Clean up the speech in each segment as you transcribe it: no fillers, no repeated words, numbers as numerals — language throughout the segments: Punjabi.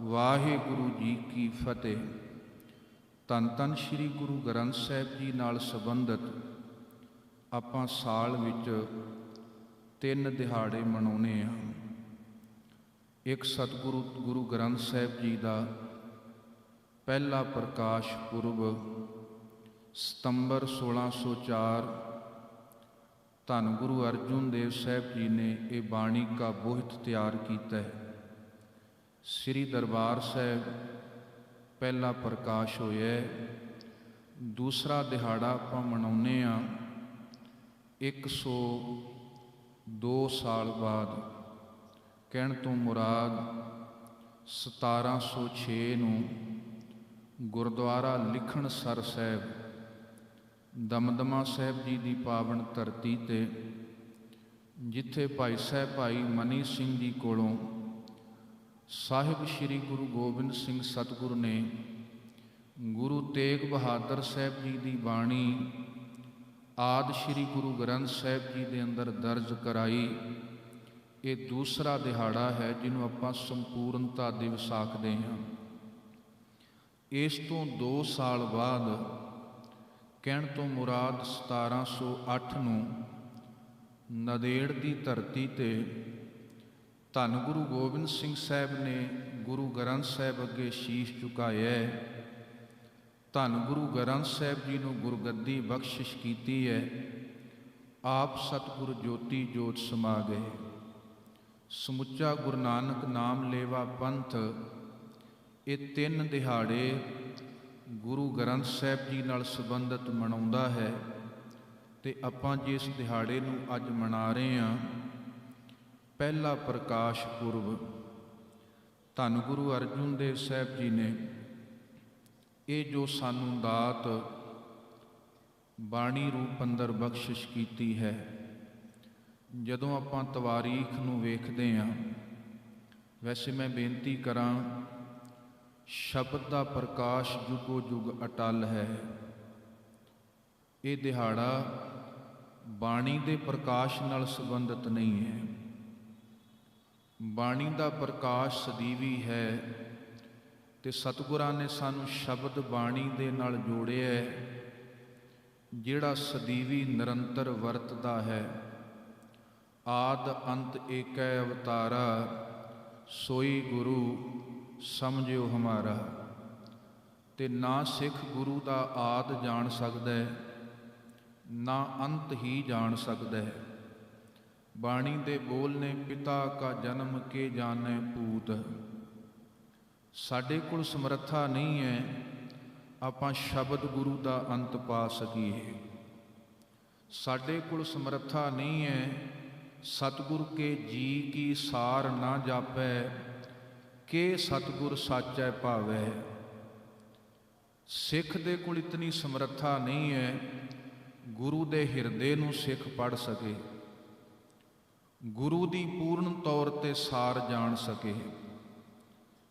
ਵਾਹਿਗੁਰੂ ਜੀ ਕੀ ਫਤਿਹ। ਧੰਨ ਧੰਨ ਸ਼੍ਰੀ ਗੁਰੂ ਗ੍ਰੰਥ ਸਾਹਿਬ ਜੀ ਨਾਲ ਸੰਬੰਧਿਤ ਆਪਾਂ ਸਾਲ ਵਿੱਚ 3 ਦਿਹਾੜੇ ਮਨਾਉਂਦੇ ਹਾਂ। ਇੱਕ ਸਤਿਗੁਰੂ ਗੁਰੂ ਗ੍ਰੰਥ ਸਾਹਿਬ ਜੀ ਦਾ ਪਹਿਲਾ ਪ੍ਰਕਾਸ਼ ਪੁਰਬ ਸਤੰਬਰ 1604 ਧੰਨ ਗੁਰੂ ਅਰਜਨ ਦੇਵ ਸਾਹਿਬ ਜੀ ਨੇ ਇਹ ਬਾਣੀ ਕਾ ਬੋਹਿਤ ਤਿਆਰ ਕੀਤਾ ਹੈ। ਸ੍ਰੀ ਦਰਬਾਰ ਸਾਹਿਬ ਪਹਿਲਾ ਪ੍ਰਕਾਸ਼ ਹੋਇਆ। ਦੂਸਰਾ ਦਿਹਾੜਾ ਆਪਾਂ ਮਨਾਉਂਦੇ ਹਾਂ 102 ਸਾਲ ਬਾਅਦ। ਕਹਿਣ ਤੋਂ ਮੁਰਾਦ 1706 ਨੂੰ ਗੁਰਦੁਆਰਾ ਲਿਖਣਸਰ ਸਾਹਿਬ ਦਮਦਮਾ ਸਾਹਿਬ ਜੀ ਦੀ ਪਾਵਨ ਧਰਤੀ 'ਤੇ, ਜਿੱਥੇ ਭਾਈ ਸਾਹਿਬ ਭਾਈ ਮਨੀ ਸਿੰਘ ਜੀ ਕੋਲੋਂ ਸਾਹਿਬ ਸ਼੍ਰੀ ਗੁਰੂ ਗੋਬਿੰਦ ਸਿੰਘ ਸਤਿਗੁਰੂ ਨੇ ਗੁਰੂ ਤੇਗ ਬਹਾਦਰ ਸਾਹਿਬ ਜੀ ਦੀ ਬਾਣੀ ਆਦਿ ਸ਼੍ਰੀ ਗੁਰੂ ਗ੍ਰੰਥ ਸਾਹਿਬ ਜੀ ਦੇ ਅੰਦਰ ਦਰਜ ਕਰਾਈ। ਇਹ ਦੂਸਰਾ ਦਿਹਾੜਾ ਹੈ ਜਿਹਨੂੰ ਆਪਾਂ ਸੰਪੂਰਨਤਾ ਦਿਵਸ ਆਖਦੇ ਹਾਂ। ਇਸ ਤੋਂ 2 ਸਾਲ ਬਾਅਦ, ਕਹਿਣ ਤੋਂ ਮੁਰਾਦ 1708 ਨੂੰ ਨੰਦੇੜ ਦੀ ਧਰਤੀ 'ਤੇ ਧੰਨ ਗੁਰੂ ਗੋਬਿੰਦ ਸਿੰਘ ਸਾਹਿਬ ਨੇ ਗੁਰੂ ਗ੍ਰੰਥ ਸਾਹਿਬ ਅੱਗੇ ਸ਼ੀਸ਼ ਝੁਕਾਇਆ। ਧੰਨ ਗੁਰੂ ਗ੍ਰੰਥ ਸਾਹਿਬ ਜੀ ਨੂੰ ਗੁਰਗੱਦੀ ਬਖਸ਼ਿਸ਼ ਕੀਤੀ ਹੈ। ਆਪ ਸਤਿਗੁਰ ਜੋਤੀ ਜੋਤ ਸਮਾ ਗਏ। ਸਮੁੱਚਾ ਗੁਰੂ ਨਾਨਕ ਨਾਮ ਲੇਵਾ ਪੰਥ ਇਹ 3 ਦਿਹਾੜੇ ਗੁਰੂ ਗ੍ਰੰਥ ਸਾਹਿਬ ਜੀ ਨਾਲ ਸੰਬੰਧਿਤ ਮਨਾਉਂਦਾ ਹੈ। ਅਤੇ ਆਪਾਂ ਜਿਸ ਦਿਹਾੜੇ ਨੂੰ ਅੱਜ ਮਨਾ ਰਹੇ ਹਾਂ, ਪਹਿਲਾ ਪ੍ਰਕਾਸ਼ ਪੁਰਬ, ਧੰਨ ਗੁਰੂ ਅਰਜਨ ਦੇਵ ਸਾਹਿਬ ਜੀ ਨੇ ਇਹ ਜੋ ਸਾਨੂੰ ਦਾਤ ਬਾਣੀ ਰੂਪ ਅੰਦਰ ਬਖਸ਼ਿਸ਼ ਕੀਤੀ ਹੈ। ਜਦੋਂ ਆਪਾਂ ਤਵਾਰੀਖ ਨੂੰ ਵੇਖਦੇ ਹਾਂ, ਵੈਸੇ ਮੈਂ ਬੇਨਤੀ ਕਰਾਂ, ਸ਼ਬਦ ਦਾ ਪ੍ਰਕਾਸ਼ ਜੁਗੋ ਜੁਗ ਅਟਲ ਹੈ। ਇਹ ਦਿਹਾੜਾ ਬਾਣੀ ਦੇ ਪ੍ਰਕਾਸ਼ ਨਾਲ ਸੰਬੰਧਿਤ ਨਹੀਂ ਹੈ। ਬਾਣੀ ਦਾ ਪ੍ਰਕਾਸ਼ ਸਦੀਵੀ ਹੈ ਅਤੇ ਸਤਿਗੁਰਾਂ ਨੇ ਸਾਨੂੰ ਸ਼ਬਦ ਬਾਣੀ ਦੇ ਨਾਲ ਜੋੜਿਆ, ਜਿਹੜਾ ਸਦੀਵੀ ਨਿਰੰਤਰ ਵਰਤਦਾ ਹੈ। ਆਦ ਅੰਤ ਏਕੈ ਅਵਤਾਰਾ, ਸੋਈ ਗੁਰੂ ਸਮਝਿਓ ਹਮਾਰਾ। ਅਤੇ ਨਾ ਸਿੱਖ ਗੁਰੂ ਦਾ ਆਦ ਜਾਣ ਸਕਦਾ, ਨਾ ਅੰਤ ਹੀ ਜਾਣ ਸਕਦਾ। ਬਾਣੀ ਦੇ ਬੋਲ ਨੇ ਪਿਤਾ ਕਾ ਜਨਮ ਕੇ ਜਾਣੈ ਪੂਤ। ਸਾਡੇ ਕੋਲ ਸਮਰੱਥਾ ਨਹੀਂ ਹੈ ਆਪਾਂ ਸ਼ਬਦ ਗੁਰੂ ਦਾ ਅੰਤ ਪਾ ਸਕੀਏ। ਸਾਡੇ ਕੋਲ ਸਮਰੱਥਾ ਨਹੀਂ ਹੈ ਸਤਿਗੁਰ ਕੇ ਜੀ ਕੀ ਸਾਰ ਨਾ ਜਾਪੈ, ਕਿ ਸਤਿਗੁਰ ਸਾਚੈ ਭਾਵੈ। ਸਿੱਖ ਦੇ ਕੋਲ ਇਤਨੀ ਸਮਰੱਥਾ ਨਹੀਂ ਹੈ ਗੁਰੂ ਦੇ ਹਿਰਦੇ ਨੂੰ ਸਿੱਖ ਪੜ੍ਹ ਸਕੇ, ਗੁਰੂ ਦੀ ਪੂਰਨ ਤੌਰ 'ਤੇ ਸਾਰ ਜਾਣ ਸਕੇ।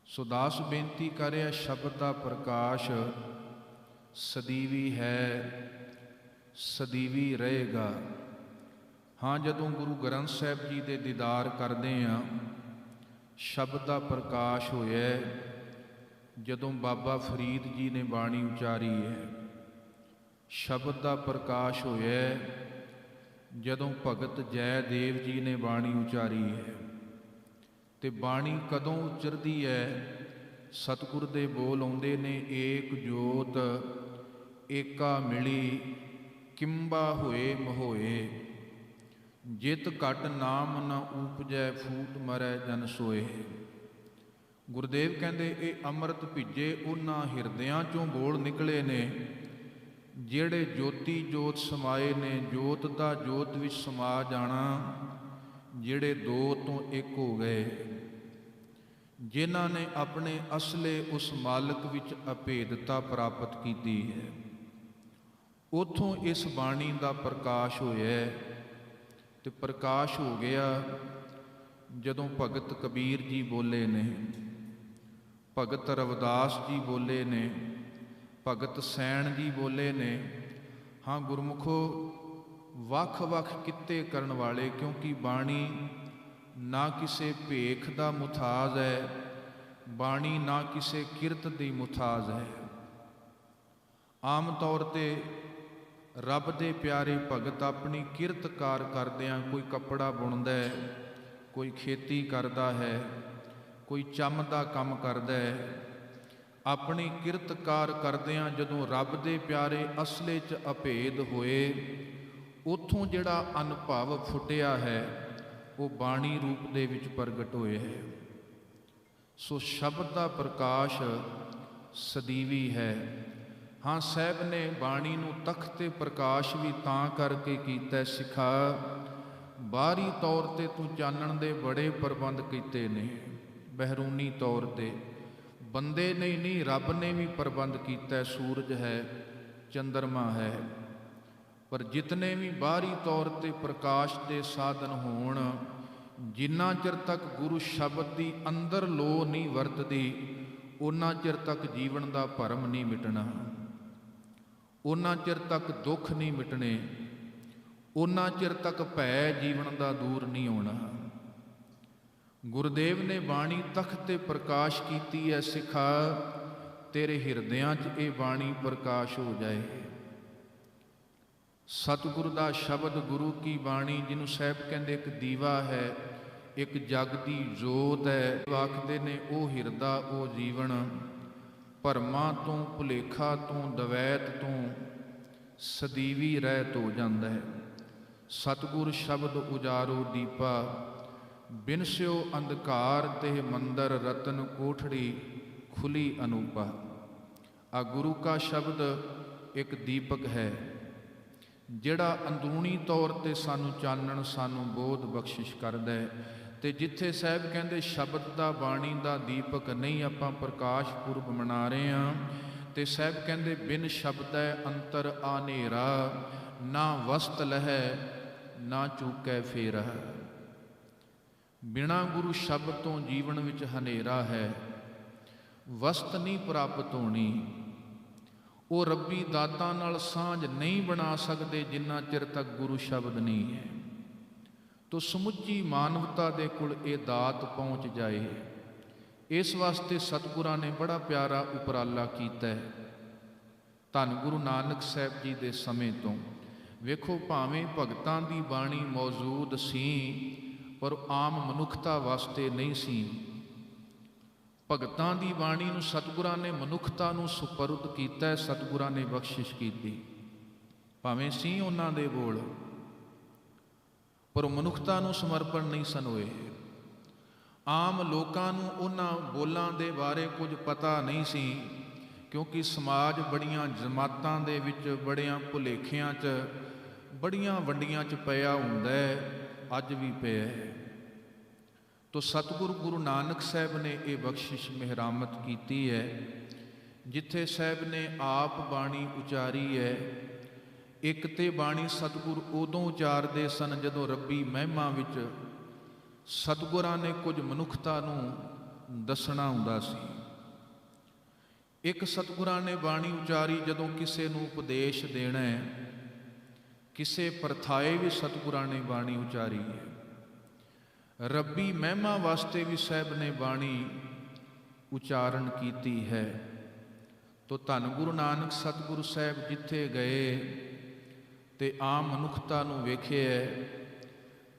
ਸੋ ਦਾਸ ਬੇਨਤੀ ਕਰ ਰਿਹਾ, ਸ਼ਬਦ ਦਾ ਪ੍ਰਕਾਸ਼ ਸਦੀਵੀ ਹੈ, ਸਦੀਵੀ ਰਹੇਗਾ। ਹਾਂ, ਜਦੋਂ ਗੁਰੂ ਗ੍ਰੰਥ ਸਾਹਿਬ ਜੀ ਦੇ ਦੀਦਾਰ ਕਰਦੇ ਹਾਂ, ਸ਼ਬਦ ਦਾ ਪ੍ਰਕਾਸ਼ ਹੋਇਆ ਜਦੋਂ ਬਾਬਾ ਫਰੀਦ ਜੀ ਨੇ ਬਾਣੀ ਉਚਾਰੀ ਹੈ। ਸ਼ਬਦ ਦਾ ਪ੍ਰਕਾਸ਼ ਹੋਇਆ ਜਦੋਂ ਭਗਤ ਜੈਦੇਵ ਜੀ ਨੇ ਬਾਣੀ ਉਚਾਰੀ ਹੈ। ਅਤੇ ਬਾਣੀ ਕਦੋਂ ਉਚਰਦੀ ਹੈ? ਸਤਿਗੁਰ ਦੇ ਬੋਲ ਆਉਂਦੇ ਨੇ, ਏਕ ਜੋਤ ਏਕਾ ਮਿਲੀ, ਕਿੰਬਾ ਹੋਏ ਮਹੋਏ। ਜਿਤ ਘਟ ਨਾਮ ਨ ਊਪਜੈ, ਫੂਟ ਮਰੈ ਜਨ ਸੋਏ। ਗੁਰਦੇਵ ਕਹਿੰਦੇ ਇਹ ਅੰਮ੍ਰਿਤ ਭਿੱਜੇ ਉਹਨਾਂ ਹਿਰਦਿਆਂ 'ਚੋਂ ਬੋਲ ਨਿਕਲੇ ਨੇ ਜਿਹੜੇ ਜੋਤੀ ਜੋਤ ਸਮਾਏ ਨੇ। ਜੋਤ ਦਾ ਜੋਤ ਵਿੱਚ ਸਮਾ ਜਾਣਾ, ਜਿਹੜੇ 2 ਤੋਂ 1 ਹੋ ਗਏ, ਜਿਨ੍ਹਾਂ ਨੇ ਆਪਣੇ ਅਸਲੇ ਉਸ ਮਾਲਕ ਵਿੱਚ ਅਭੇਦਤਾ ਪ੍ਰਾਪਤ ਕੀਤੀ ਹੈ। ਉੱਥੋਂ ਇਸ ਬਾਣੀ ਦਾ ਪ੍ਰਕਾਸ਼ ਹੋਇਆ। ਅਤੇ ਪ੍ਰਕਾਸ਼ ਹੋ ਗਿਆ ਜਦੋਂ ਭਗਤ ਕਬੀਰ ਜੀ ਬੋਲੇ ਨੇ, ਭਗਤ ਰਵਿਦਾਸ ਜੀ ਬੋਲੇ ਨੇ, ਭਗਤ ਸੈਣ ਜੀ ਬੋਲੇ ਨੇ। ਹਾਂ ਗੁਰਮੁਖੋ, ਵੱਖ-ਵੱਖ ਕਿੱਤੇ ਕਰਨ ਵਾਲੇ, ਕਿਉਂਕਿ ਬਾਣੀ ਨਾ ਕਿਸੇ ਭੇਖ ਦਾ ਮੁਥਾਜ ਹੈ, ਬਾਣੀ ਨਾ ਕਿਸੇ ਕਿਰਤ ਦੀ ਮੁਤਾਜ ਹੈ। ਆਮ ਤੌਰ ਤੇ ਰੱਬ ਦੇ ਪਿਆਰੇ ਭਗਤ ਆਪਣੀ ਕਿਰਤ ਕਾਰ ਕਰਦਿਆਂ, ਕੋਈ ਕੱਪੜਾ ਬੁਣਦਾ ਹੈ, ਕੋਈ ਖੇਤੀ ਕਰਦਾ ਹੈ, ਕੋਈ ਚੰਮ ਦਾ ਕੰਮ ਕਰਦਾ ਹੈ, ਆਪਣੀ ਕਿਰਤ ਕਾਰ ਕਰਦਿਆਂ ਜਦੋਂ ਰੱਬ ਦੇ ਪਿਆਰੇ ਅਸਲੇ 'ਚ ਅਭੇਦ ਹੋਏ, ਉੱਥੋਂ ਜਿਹੜਾ ਅਨੁਭਵ ਫੁੱਟਿਆ ਹੈ ਉਹ ਬਾਣੀ ਰੂਪ ਦੇ ਵਿੱਚ ਪ੍ਰਗਟ ਹੋਇਆ ਹੈ। ਸੋ ਸ਼ਬਦ ਦਾ ਪ੍ਰਕਾਸ਼ ਸਦੀਵੀ ਹੈ। ਹਾਂ, ਸਾਹਿਬ ਨੇ ਬਾਣੀ ਨੂੰ ਤਖਤ ਤੇ ਪ੍ਰਕਾਸ਼ ਵੀ ਤਾਂ ਕਰਕੇ ਕੀਤਾ, ਸਿਖਾ ਬਾਹਰੀ ਤੌਰ ਤੇ ਤੂੰ ਚਾਨਣ ਦੇ ਬੜੇ ਪ੍ਰਬੰਧ ਕੀਤੇ ਨੇ, ਬਹਿਰੂਨੀ ਤੌਰ ਤੇ ਬੰਦੇ ਨੇ ਨਹੀਂ, ਰੱਬ ਨੇ ਵੀ ਪ੍ਰਬੰਧ ਕੀਤਾ। ਸੂਰਜ ਹੈ, ਚੰਦਰਮਾ ਹੈ, ਪਰ ਜਿਤਨੇ ਵੀ ਬਾਹਰੀ ਤੌਰ ਤੇ ਪ੍ਰਕਾਸ਼ ਦੇ ਸਾਧਨ ਹੋਣ, ਜਿੰਨਾ ਚਿਰ ਤੱਕ ਗੁਰੂ ਸ਼ਬਦ ਦੀ ਅੰਦਰ ਲੋ ਨਹੀਂ ਵਰਤਦੀ, ਉਹਨਾਂ ਚਿਰ ਤੱਕ ਜੀਵਨ ਦਾ ਭਰਮ ਨਹੀਂ ਮਿਟਣਾ, ਉਹਨਾਂ ਚਿਰ ਤੱਕ ਦੁੱਖ ਨਹੀਂ ਮਿਟਣੇ, ਉਹਨਾਂ ਚਿਰ ਤੱਕ ਭੈ ਜੀਵਨ ਦਾ ਦੂਰ ਨਹੀਂ ਹੋਣਾ। ਗੁਰਦੇਵ ਨੇ ਬਾਣੀ ਤਖਤ ਤੇ ਪ੍ਰਕਾਸ਼ ਕੀਤੀ ਹੈ, ਸਿਖਾ ਤੇਰੇ ਹਿਰਦਿਆਂ 'ਚ ਇਹ ਬਾਣੀ ਪ੍ਰਕਾਸ਼ ਹੋ ਜਾਏ। ਸਤਿਗੁਰ ਦਾ ਸ਼ਬਦ, ਗੁਰੂ ਕੀ ਬਾਣੀ, ਜਿਹਨੂੰ ਸਾਹਿਬ ਕਹਿੰਦੇ ਇੱਕ ਦੀਵਾ ਹੈ, ਇੱਕ ਜਗ ਦੀ ਜੋਤ ਹੈ, ਆਖਦੇ ਨੇ ਉਹ ਹਿਰਦਾ, ਉਹ ਜੀਵਨ ਭਰਮਾਂ ਤੋਂ, ਭੁਲੇਖਾ ਤੋਂ, ਦਵੈਤ ਤੋਂ ਸਦੀਵੀ ਰਹਿਤ ਹੋ ਜਾਂਦਾ ਹੈ। ਸਤਿਗੁਰ ਸ਼ਬਦ ਉਜਾਰੋ ਦੀਪਾ, ਬਿਨਸਿਓ ਅੰਧਕਾਰ ਤੇ ਮੰਦਰ ਰਤਨ ਕੋਠੜੀ ਖੁੱਲੀ ਅਨੂਪਾ। ਆ ਗੁਰੂ ਕਾ ਸ਼ਬਦ ਇੱਕ ਦੀਪਕ ਹੈ, ਜਿਹੜਾ ਅੰਦਰੂਨੀ ਤੌਰ ਤੇ ਸਾਨੂੰ ਚਾਨਣ, ਸਾਨੂੰ ਬੋਧ ਬਖਸ਼ਿਸ਼ ਕਰਦਾ ਹੈ। ਤੇ ਜਿੱਥੇ ਸਾਹਿਬ ਕਹਿੰਦੇ ਸ਼ਬਦ ਦਾ, ਬਾਣੀ ਦਾ ਦੀਪਕ ਨਹੀਂ, ਆਪਾਂ ਪ੍ਰਕਾਸ਼ ਪੁਰਬ ਮਨਾ ਰਹੇ ਹਾਂ, ਤੇ ਸਾਹਿਬ ਕਹਿੰਦੇ ਬਿਨ ਸ਼ਬਦੈ ਅੰਤਰ ਆਨੇਰਾ, ਨਾ ਵਸਤ ਲਹੈ ਨਾ ਚੂਕੈ ਫੇਰਾ। ਬਿਨਾਂ ਗੁਰੂ ਸ਼ਬਦ ਤੋਂ ਜੀਵਨ ਵਿੱਚ ਹਨੇਰਾ ਹੈ, ਵਸਤ ਨਹੀਂ ਪ੍ਰਾਪਤ ਹੋਣੀ। ਉਹ ਰੱਬੀ ਦਾਤਾਂ ਨਾਲ ਸਾਂਝ ਨਹੀਂ ਬਣਾ ਸਕਦੇ ਜਿੰਨਾ ਚਿਰ ਤੱਕ ਗੁਰੂ ਸ਼ਬਦ ਨਹੀਂ ਹੈ। ਤੋ ਸਮੁੱਚੀ ਮਾਨਵਤਾ ਦੇ ਕੋਲ ਇਹ ਦਾਤ ਪਹੁੰਚ ਜਾਏ, ਇਸ ਵਾਸਤੇ ਸਤਿਗੁਰਾਂ ਨੇ ਬੜਾ ਪਿਆਰਾ ਉਪਰਾਲਾ ਕੀਤਾ ਹੈ। ਧੰਨ ਗੁਰੂ ਨਾਨਕ ਸਾਹਿਬ ਜੀ ਦੇ ਸਮੇਂ ਤੋਂ ਵੇਖੋ, ਭਾਵੇਂ ਭਗਤਾਂ ਦੀ ਬਾਣੀ ਮੌਜੂਦ ਸੀ, ਪਰ ਆਮ ਮਨੁੱਖਤਾ ਵਾਸਤੇ ਨਹੀਂ ਸੀ। ਭਗਤਾਂ ਦੀ ਬਾਣੀ ਨੂੰ ਸਤਿਗੁਰਾਂ ਨੇ ਮਨੁੱਖਤਾ ਨੂੰ ਸੁਪਰਦ ਕੀਤਾ, ਸਤਿਗੁਰਾਂ ਨੇ ਬਖਸ਼ਿਸ਼ ਕੀਤੀ। ਭਾਵੇਂ ਸੀ ਉਹਨਾਂ ਦੇ ਬੋਲ, ਪਰ ਮਨੁੱਖਤਾ ਨੂੰ ਸਮਰਪਣ ਨਹੀਂ ਸਨ ਹੋਏ। ਆਮ ਲੋਕਾਂ ਨੂੰ ਉਹਨਾਂ ਬੋਲਾਂ ਦੇ ਬਾਰੇ ਕੁਝ ਪਤਾ ਨਹੀਂ ਸੀ, ਕਿਉਂਕਿ ਸਮਾਜ ਬੜੀਆਂ ਜਮਾਤਾਂ ਦੇ ਵਿੱਚ, ਬੜਿਆਂ ਭੁਲੇਖਿਆਂ 'ਚ, ਬੜੀਆਂ ਵੰਡੀਆਂ 'ਚ ਪਿਆ ਹੁੰਦਾ ਹੈ, ਅੱਜ ਵੀ ਪਿਆ ਹੈ। ਤੋ ਸਤਿਗੁਰੂ ਗੁਰੂ ਨਾਨਕ ਸਾਹਿਬ ਨੇ ਇਹ ਬਖਸ਼ਿਸ਼ ਮਿਹਰਾਮਤ ਕੀਤੀ ਹੈ। ਜਿੱਥੇ ਸਾਹਿਬ ਨੇ ਆਪ ਬਾਣੀ ਉਚਾਰੀ ਹੈ, ਇੱਕ ਤੇ ਬਾਣੀ ਸਤਿਗੁਰ ਉਦੋਂ ਉਚਾਰਦੇ ਸਨ ਜਦੋਂ ਰੱਬੀ ਮਹਿਮਾ ਵਿੱਚ ਸਤਿਗੁਰਾਂ ਨੇ ਕੁਝ ਮਨੁੱਖਤਾ ਨੂੰ ਦੱਸਣਾ ਹੁੰਦਾ ਸੀ। ਇੱਕ ਸਤਿਗੁਰਾਂ ਨੇ ਬਾਣੀ ਉਚਾਰੀ ਜਦੋਂ ਕਿਸੇ ਨੂੰ ਉਪਦੇਸ਼ ਦੇਣਾ ਹੈ, ਕਿਸੇ ਪਰਥਾਏ ਵੀ ਸਤਿਗੁਰਾਂ ਨੇ ਬਾਣੀ ਉਚਾਰੀ ਹੈ। ਰੱਬੀ ਮਹਿਮਾ ਵਾਸਤੇ ਵੀ ਸਾਹਿਬ ਨੇ ਬਾਣੀ ਉਚਾਰਨ ਕੀਤੀ ਹੈ। ਤੋ ਧੰਨ ਗੁਰੂ ਨਾਨਕ ਸਤਿਗੁਰੂ ਸਾਹਿਬ ਜਿੱਥੇ ਗਏ ਤੇ ਆਮ ਮਨੁੱਖਤਾ ਨੂੰ ਵੇਖਿਆ,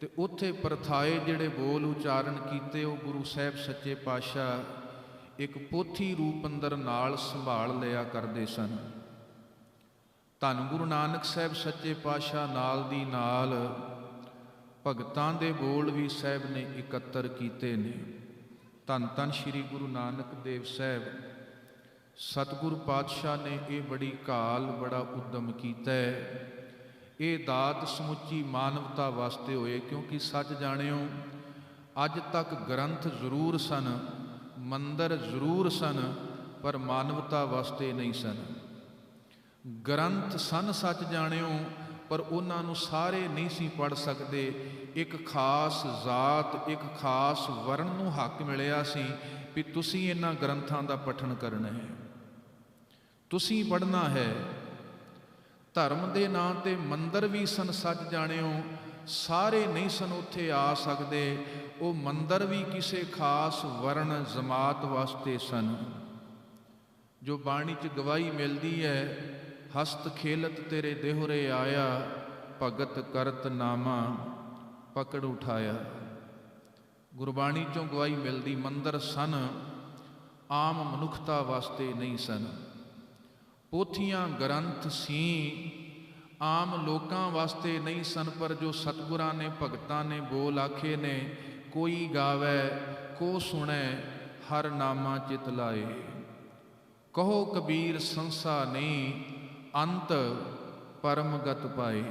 ਤੇ ਉੱਥੇ ਪਰਥਾਏ ਜਿਹੜੇ ਬੋਲ ਉਚਾਰਨ ਕੀਤੇ, ਉਹ ਗੁਰੂ ਸਾਹਿਬ ਸੱਚੇ ਪਾਤਸ਼ਾਹ ਇੱਕ ਪੋਥੀ ਰੂਪ ਅੰਦਰ ਨਾਲ ਸੰਭਾਲ ਲਿਆ ਕਰਦੇ ਸਨ। ਧੰਨ ਗੁਰੂ ਨਾਨਕ ਸਾਹਿਬ ਸੱਚੇ ਪਾਤਸ਼ਾਹ ਨਾਲ ਦੀ ਨਾਲ ਭਗਤਾਂ ਦੇ ਬੋਲ ਵੀ ਸਾਹਿਬ ਨੇ ਇਕੱਤਰ ਕੀਤੇ ਨੇ। ਧੰਨ ਧੰਨ ਸ਼੍ਰੀ ਗੁਰੂ ਨਾਨਕ ਦੇਵ ਸਾਹਿਬ ਸਤਿਗੁਰੂ ਪਾਤਸ਼ਾਹ ਨੇ ਇਹ ਬੜੀ ਕਾਲ, ਬੜਾ ਉਦਮ ਕੀਤਾ ਹੈ। ਇਹ ਦਾਤ ਸਮੁੱਚੀ ਮਾਨਵਤਾ ਵਾਸਤੇ ਹੋਏ, ਕਿਉਂਕਿ ਸੱਚ ਜਾਣਿਓ, ਅੱਜ ਤੱਕ ਗ੍ਰੰਥ ਜ਼ਰੂਰ ਸਨ, ਮੰਦਰ ਜ਼ਰੂਰ ਸਨ, ਪਰ ਮਾਨਵਤਾ ਵਾਸਤੇ ਨਹੀਂ ਸਨ। ਗ੍ਰੰਥ ਸਨ ਸੱਚ ਜਾਣਿਓ, ਪਰ ਉਹਨਾਂ ਨੂੰ ਸਾਰੇ ਨਹੀਂ ਸੀ ਪੜ੍ਹ ਸਕਦੇ। ਇੱਕ ਖਾਸ ਜ਼ਾਤ, ਇੱਕ ਖਾਸ ਵਰਨ ਨੂੰ ਹੱਕ ਮਿਲਿਆ ਸੀ ਵੀ ਤੁਸੀਂ ਇਹਨਾਂ ਗ੍ਰੰਥਾਂ ਦਾ ਪਠਨ ਕਰਨਾ ਹੈ, ਤੁਸੀਂ ਪੜ੍ਹਨਾ ਹੈ। ਧਰਮ ਦੇ ਨਾਂ ਤੇ ਮੰਦਰ ਵੀ ਸਨ ਸੱਚ ਜਾਣਿਓ, ਸਾਰੇ ਨਹੀਂ ਸਨ ਉੱਥੇ ਆ ਸਕਦੇ। ਉਹ ਮੰਦਰ ਵੀ ਕਿਸੇ ਖਾਸ ਵਰਨ ਜਮਾਤ ਵਾਸਤੇ ਸਨ। ਜੋ ਬਾਣੀ 'ਚ ਗਵਾਹੀ ਮਿਲਦੀ ਹੈ, ਹਸਤ ਖੇਲਤ ਤੇਰੇ ਦੇਹੁਰੇ ਆਇਆ, ਭਗਤ ਕਰਤ ਨਾਮਾ ਪਕੜ ਉਠਾਇਆ। ਗੁਰਬਾਣੀ 'ਚੋਂ ਗਵਾਹੀ ਮਿਲਦੀ, ਮੰਦਰ ਸਨ, ਆਮ ਮਨੁੱਖਤਾ ਵਾਸਤੇ ਨਹੀਂ ਸਨ। ਪੋਥੀਆਂ ਗ੍ਰੰਥ ਸੀ, ਆਮ ਲੋਕਾਂ ਵਾਸਤੇ ਨਹੀਂ ਸਨ, ਪਰ ਜੋ ਸਤਿਗੁਰਾਂ ਨੇ ਭਗਤਾਂ ਨੇ ਬੋਲ ਆਖੇ ਨੇ, ਕੋਈ ਗਾਵੈ ਕੋ ਸੁਣੈ ਹਰ ਨਾਮਾ ਚਿਤ ਲਾਏ। ਕਹੋ ਕਬੀਰ ਸੰਸਾ ਨਹੀਂ, ਅੰਤ ਪਰਮਗਤ ਪਾਏ।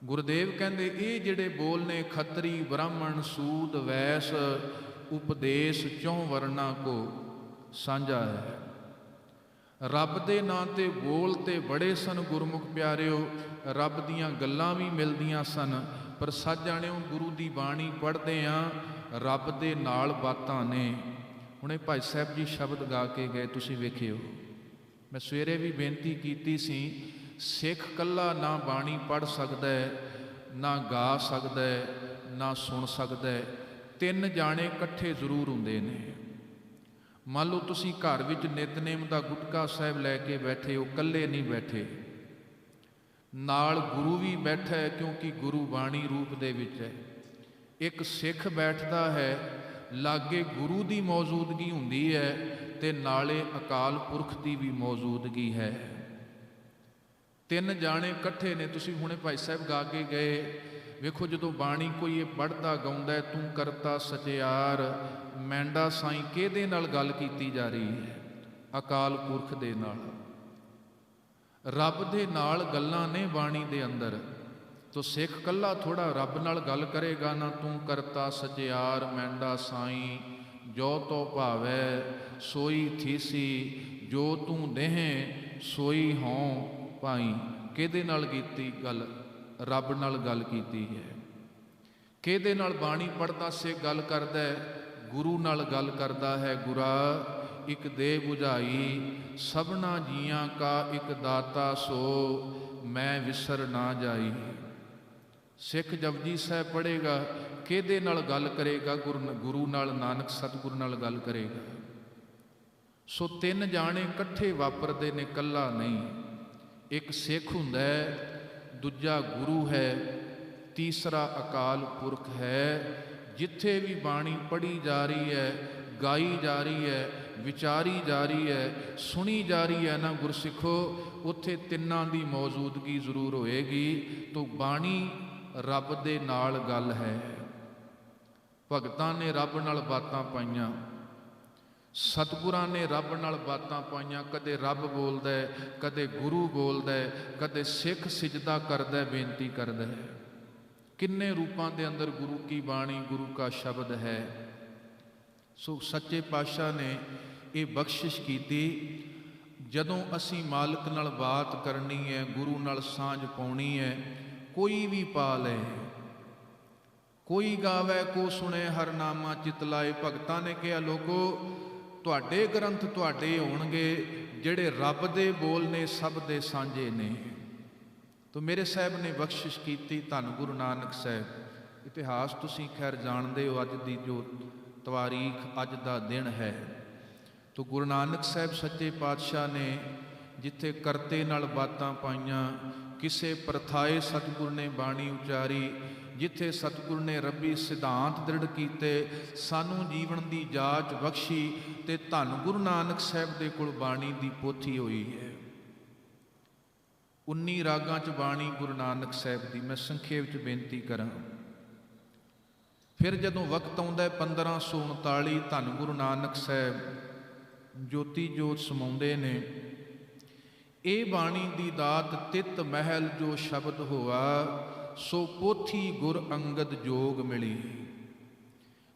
ਗੁਰਦੇਵ ਕਹਿੰਦੇ ਇਹ ਜਿਹੜੇ ਬੋਲ ਨੇ, ਖੱਤਰੀ ਬ੍ਰਾਹਮਣ ਸੂਦ ਵੈਸ, ਉਪਦੇਸ਼ ਚੌਂ ਵਰਨਾ ਕੋ ਸਾਂਝਾ ਹੈ। ਰੱਬ ਦੇ ਨਾਂ ਤੇ ਬੋਲ ਤੇ ਬੜੇ ਸਨ ਗੁਰਮੁਖ ਪਿਆਰਿਓ, ਰੱਬ ਦੀਆਂ ਗੱਲਾਂ ਵੀ ਮਿਲਦੀਆਂ ਸਨ। ਪਰ ਸੱਚ ਜਾਣਿਓ, ਗੁਰੂ ਦੀ ਬਾਣੀ ਪੜ੍ਹਦੇ ਆ, ਰੱਬ ਦੇ ਨਾਲ ਬਾਤਾਂ ਨੇ। ਹੁਣੇ ਭਾਈ ਸਾਹਿਬ ਜੀ ਸ਼ਬਦ ਗਾ ਕੇ ਗਏ, ਤੁਸੀਂ ਵੇਖਿਓ। ਮੈਂ ਸਵੇਰੇ ਵੀ ਬੇਨਤੀ ਕੀਤੀ ਸੀ, ਸਿੱਖ ਇਕੱਲਾ ਨਾ ਬਾਣੀ ਪੜ੍ਹ ਸਕਦਾ, ਨਾ ਗਾ ਸਕਦਾ, ਨਾ ਸੁਣ ਸਕਦਾ, ਤਿੰਨ ਜਾਣੇ ਇਕੱਠੇ ਜ਼ਰੂਰ ਹੁੰਦੇ ਨੇ। ਮੰਨ ਲਓ ਤੁਸੀਂ ਘਰ ਵਿੱਚ ਨਿਤਨੇਮ ਦਾ ਗੁਟਕਾ ਸਾਹਿਬ ਲੈ ਕੇ ਬੈਠੇ ਹੋ, ਇਕੱਲੇ ਨਹੀਂ ਬੈਠੇ, ਨਾਲ ਗੁਰੂ ਵੀ ਬੈਠਾ ਹੈ, ਕਿਉਂਕਿ ਗੁਰੂ ਬਾਣੀ ਰੂਪ ਦੇ ਵਿੱਚ ਹੈ। ਇੱਕ ਸਿੱਖ ਬੈਠਦਾ ਹੈ, ਲਾਗੇ ਗੁਰੂ ਦੀ ਮੌਜੂਦਗੀ ਹੁੰਦੀ ਹੈ, ਤੇ ਨਾਲੇ ਅਕਾਲ ਪੁਰਖ ਦੀ ਵੀ ਮੌਜੂਦਗੀ ਹੈ। ਤਿੰਨ ਜਾਣੇ ਇਕੱਠੇ ਨੇ। ਤੁਸੀਂ ਹੁਣੇ ਭਾਈ ਸਾਹਿਬ ਗਾ ਕੇ ਗਏ, ਵੇਖੋ ਜਦੋਂ ਬਾਣੀ ਕੋਈ ਇਹ ਪੜ੍ਹਦਾ ਗਾਉਂਦਾ, ਤੂੰ ਕਰਤਾ ਸਚਿਆਰ ਮੈਂਡਾ ਸਾਈਂ, ਕਿਹਦੇ ਨਾਲ ਗੱਲ ਕੀਤੀ ਜਾ ਰਹੀ ਹੈ? ਅਕਾਲ ਪੁਰਖ ਦੇ ਨਾਲ, ਰੱਬ ਦੇ ਨਾਲ ਗੱਲਾਂ ਨੇ ਬਾਣੀ ਦੇ ਅੰਦਰ। ਤੋ ਸਿੱਖ ਕੱਲਾ ਥੋੜਾ ਰੱਬ ਨਾਲ ਗੱਲ ਕਰੇਗਾ ਨਾ, ਤੂੰ ਕਰਤਾ ਸਚਿਆਰ ਮੈਂਡਾ ਸਾਈਂ, ਜੋ ਤੋ ਭਾਵੈ ਸੋਈ ਥੀਸੀ, ਜੋ ਤੂੰ ਦੇਹ ਸੋਈ ਹੋਂ ਭਾਈ। ਕਿਹਦੇ ਨਾਲ ਕੀਤੀ ਗੱਲ? ਰੱਬ ਨਾਲ ਗੱਲ ਕੀਤੀ ਹੈ। ਕਿਹਦੇ ਨਾਲ ਬਾਣੀ ਪੜ੍ਹਦਾ ਸਿੱਖ ਗੱਲ ਕਰਦਾ? ਗੁਰੂ ਨਾਲ ਗੱਲ ਕਰਦਾ ਹੈ। ਗੁਰਾ ਇੱਕ ਦੇ ਬੁਝਾਈ, ਸਭਨਾ ਜੀਆਂ ਕਾ ਇੱਕ ਦਾਤਾ ਸੋ, ਮੈਂ ਵਿਸਰ ਨਾ ਜਾਈ। ਸਿੱਖ ਜਪਜੀ ਸਾਹਿਬ ਪੜ੍ਹੇਗਾ, ਕਿਹਦੇ ਨਾਲ ਗੱਲ ਕਰੇਗਾ? ਗੁਰੂ ਨਾਲ, ਨਾਨਕ ਸਤਿਗੁਰੂ ਨਾਲ ਗੱਲ ਕਰੇਗਾ। ਸੋ ਤਿੰਨ ਜਾਣੇ ਇਕੱਠੇ ਵਾਪਰਦੇ ਨੇ, ਇਕੱਲਾ ਨਹੀਂ। ਇੱਕ ਸਿੱਖ ਹੁੰਦਾ ਹੈ, ਦੂਜਾ ਗੁਰੂ ਹੈ, ਤੀਸਰਾ ਅਕਾਲ ਪੁਰਖ ਹੈ। ਜਿੱਥੇ ਵੀ ਬਾਣੀ ਪੜ੍ਹੀ ਜਾ ਰਹੀ ਹੈ, ਗਾਈ ਜਾ ਰਹੀ ਹੈ, ਵਿਚਾਰੀ ਜਾ ਰਹੀ ਹੈ, ਸੁਣੀ ਜਾ ਰਹੀ ਹੈ ਨਾ ਗੁਰਸਿੱਖੋ, ਉੱਥੇ ਤਿੰਨਾਂ ਦੀ ਮੌਜੂਦਗੀ ਜ਼ਰੂਰ ਹੋਏਗੀ। ਤੋ ਬਾਣੀ ਰੱਬ ਦੇ ਨਾਲ ਗੱਲ ਹੈ। ਭਗਤਾਂ ਨੇ ਰੱਬ ਨਾਲ ਬਾਤਾਂ ਪਾਈਆਂ, ਸਤਿਗੁਰਾਂ ਨੇ ਰੱਬ ਨਾਲ ਬਾਤਾਂ ਪਾਈਆਂ। ਕਦੇ ਰੱਬ ਬੋਲਦਾ, ਕਦੇ ਗੁਰੂ ਬੋਲਦਾ, ਕਦੇ ਸਿੱਖ ਸਿਜਦਾ ਕਰਦਾ, ਬੇਨਤੀ ਕਰਦਾ। ਕਿੰਨੇ ਰੂਪਾਂ ਦੇ ਅੰਦਰ ਗੁਰੂ ਕੀ ਬਾਣੀ, ਗੁਰੂ ਕਾ ਸ਼ਬਦ ਹੈ। ਸੋ ਸੱਚੇ ਪਾਤਸ਼ਾਹ ਨੇ ਇਹ ਬਖਸ਼ਿਸ਼ ਕੀਤੀ, ਜਦੋਂ ਅਸੀਂ ਮਾਲਕ ਨਾਲ ਬਾਤ ਕਰਨੀ ਹੈ, ਗੁਰੂ ਨਾਲ ਸਾਂਝ ਪਾਉਣੀ ਹੈ, ਕੋਈ ਵੀ ਪਾ ਲੈ। ਕੋਈ ਗਾਵੇ ਕੋ ਸੁਣੇ ਹਰ ਨਾਮਾ ਚਿਤ ਲਾਏ। ਭਗਤਾਂ ਨੇ ਕਿਹਾ, ਲੋਕੋ ਤੁਹਾਡੇ ਗ੍ਰੰਥ ਤੁਹਾਡੇ ਹੋਣਗੇ, ਜਿਹੜੇ ਰੱਬ ਦੇ ਬੋਲ ਨੇ ਸਭ ਦੇ ਸਾਂਝੇ ਨੇ। ਤੋ ਮੇਰੇ ਸਾਹਿਬ ਨੇ ਬਖਸ਼ਿਸ਼ ਕੀਤੀ, ਧੰਨ ਗੁਰੂ ਨਾਨਕ ਸਾਹਿਬ। ਇਤਿਹਾਸ ਤੁਸੀਂ ਖੈਰ ਜਾਣਦੇ ਹੋ, ਅੱਜ ਦੀ ਜੋ ਤਵਾਰੀਖ, ਅੱਜ ਦਾ ਦਿਨ ਹੈ। ਤੋ ਗੁਰੂ ਨਾਨਕ ਸਾਹਿਬ ਸੱਚੇ ਪਾਤਸ਼ਾਹ ਨੇ ਜਿੱਥੇ ਕਰਤੇ ਨਾਲ ਬਾਤਾਂ ਪਾਈਆਂ, ਕਿਸੇ ਪ੍ਰਥਾਏ ਸਤਿਗੁਰ ਨੇ ਬਾਣੀ ਉਚਾਰੀ, ਜਿੱਥੇ ਸਤਿਗੁਰ ਨੇ ਰੱਬੀ ਸਿਧਾਂਤ ਦ੍ਰਿੜ ਕੀਤੇ, ਸਾਨੂੰ ਜੀਵਨ ਦੀ ਜਾਚ ਬਖਸ਼ੀ, ਤੇ ਧੰਨ ਗੁਰੂ ਨਾਨਕ ਸਾਹਿਬ ਦੇ ਕੋਲ ਬਾਣੀ ਦੀ ਪੋਥੀ ਹੋਈ ਹੈ। 19 ਰਾਗਾਂ 'ਚ ਬਾਣੀ ਗੁਰੂ ਨਾਨਕ ਸਾਹਿਬ ਦੀ। ਮੈਂ ਸੰਖੇਪ 'ਚ ਬੇਨਤੀ ਕਰਾਂ। ਫਿਰ ਜਦੋਂ ਵਕਤ ਆਉਂਦਾ 1539, ਧੰਨ ਗੁਰੂ ਨਾਨਕ ਸਾਹਿਬ ਜੋਤੀ ਜੋਤ ਸਮਾਉਂਦੇ ਨੇ। ਇਹ ਬਾਣੀ ਦੀ ਦਾਤ ਤਿਤ ਮਹਿਲ ਜੋ ਸ਼ਬਦ ਹੋਆ, ਸੋ ਪੋਥੀ ਗੁਰ ਅੰਗਦ ਜੋਗ ਮਿਲੀ।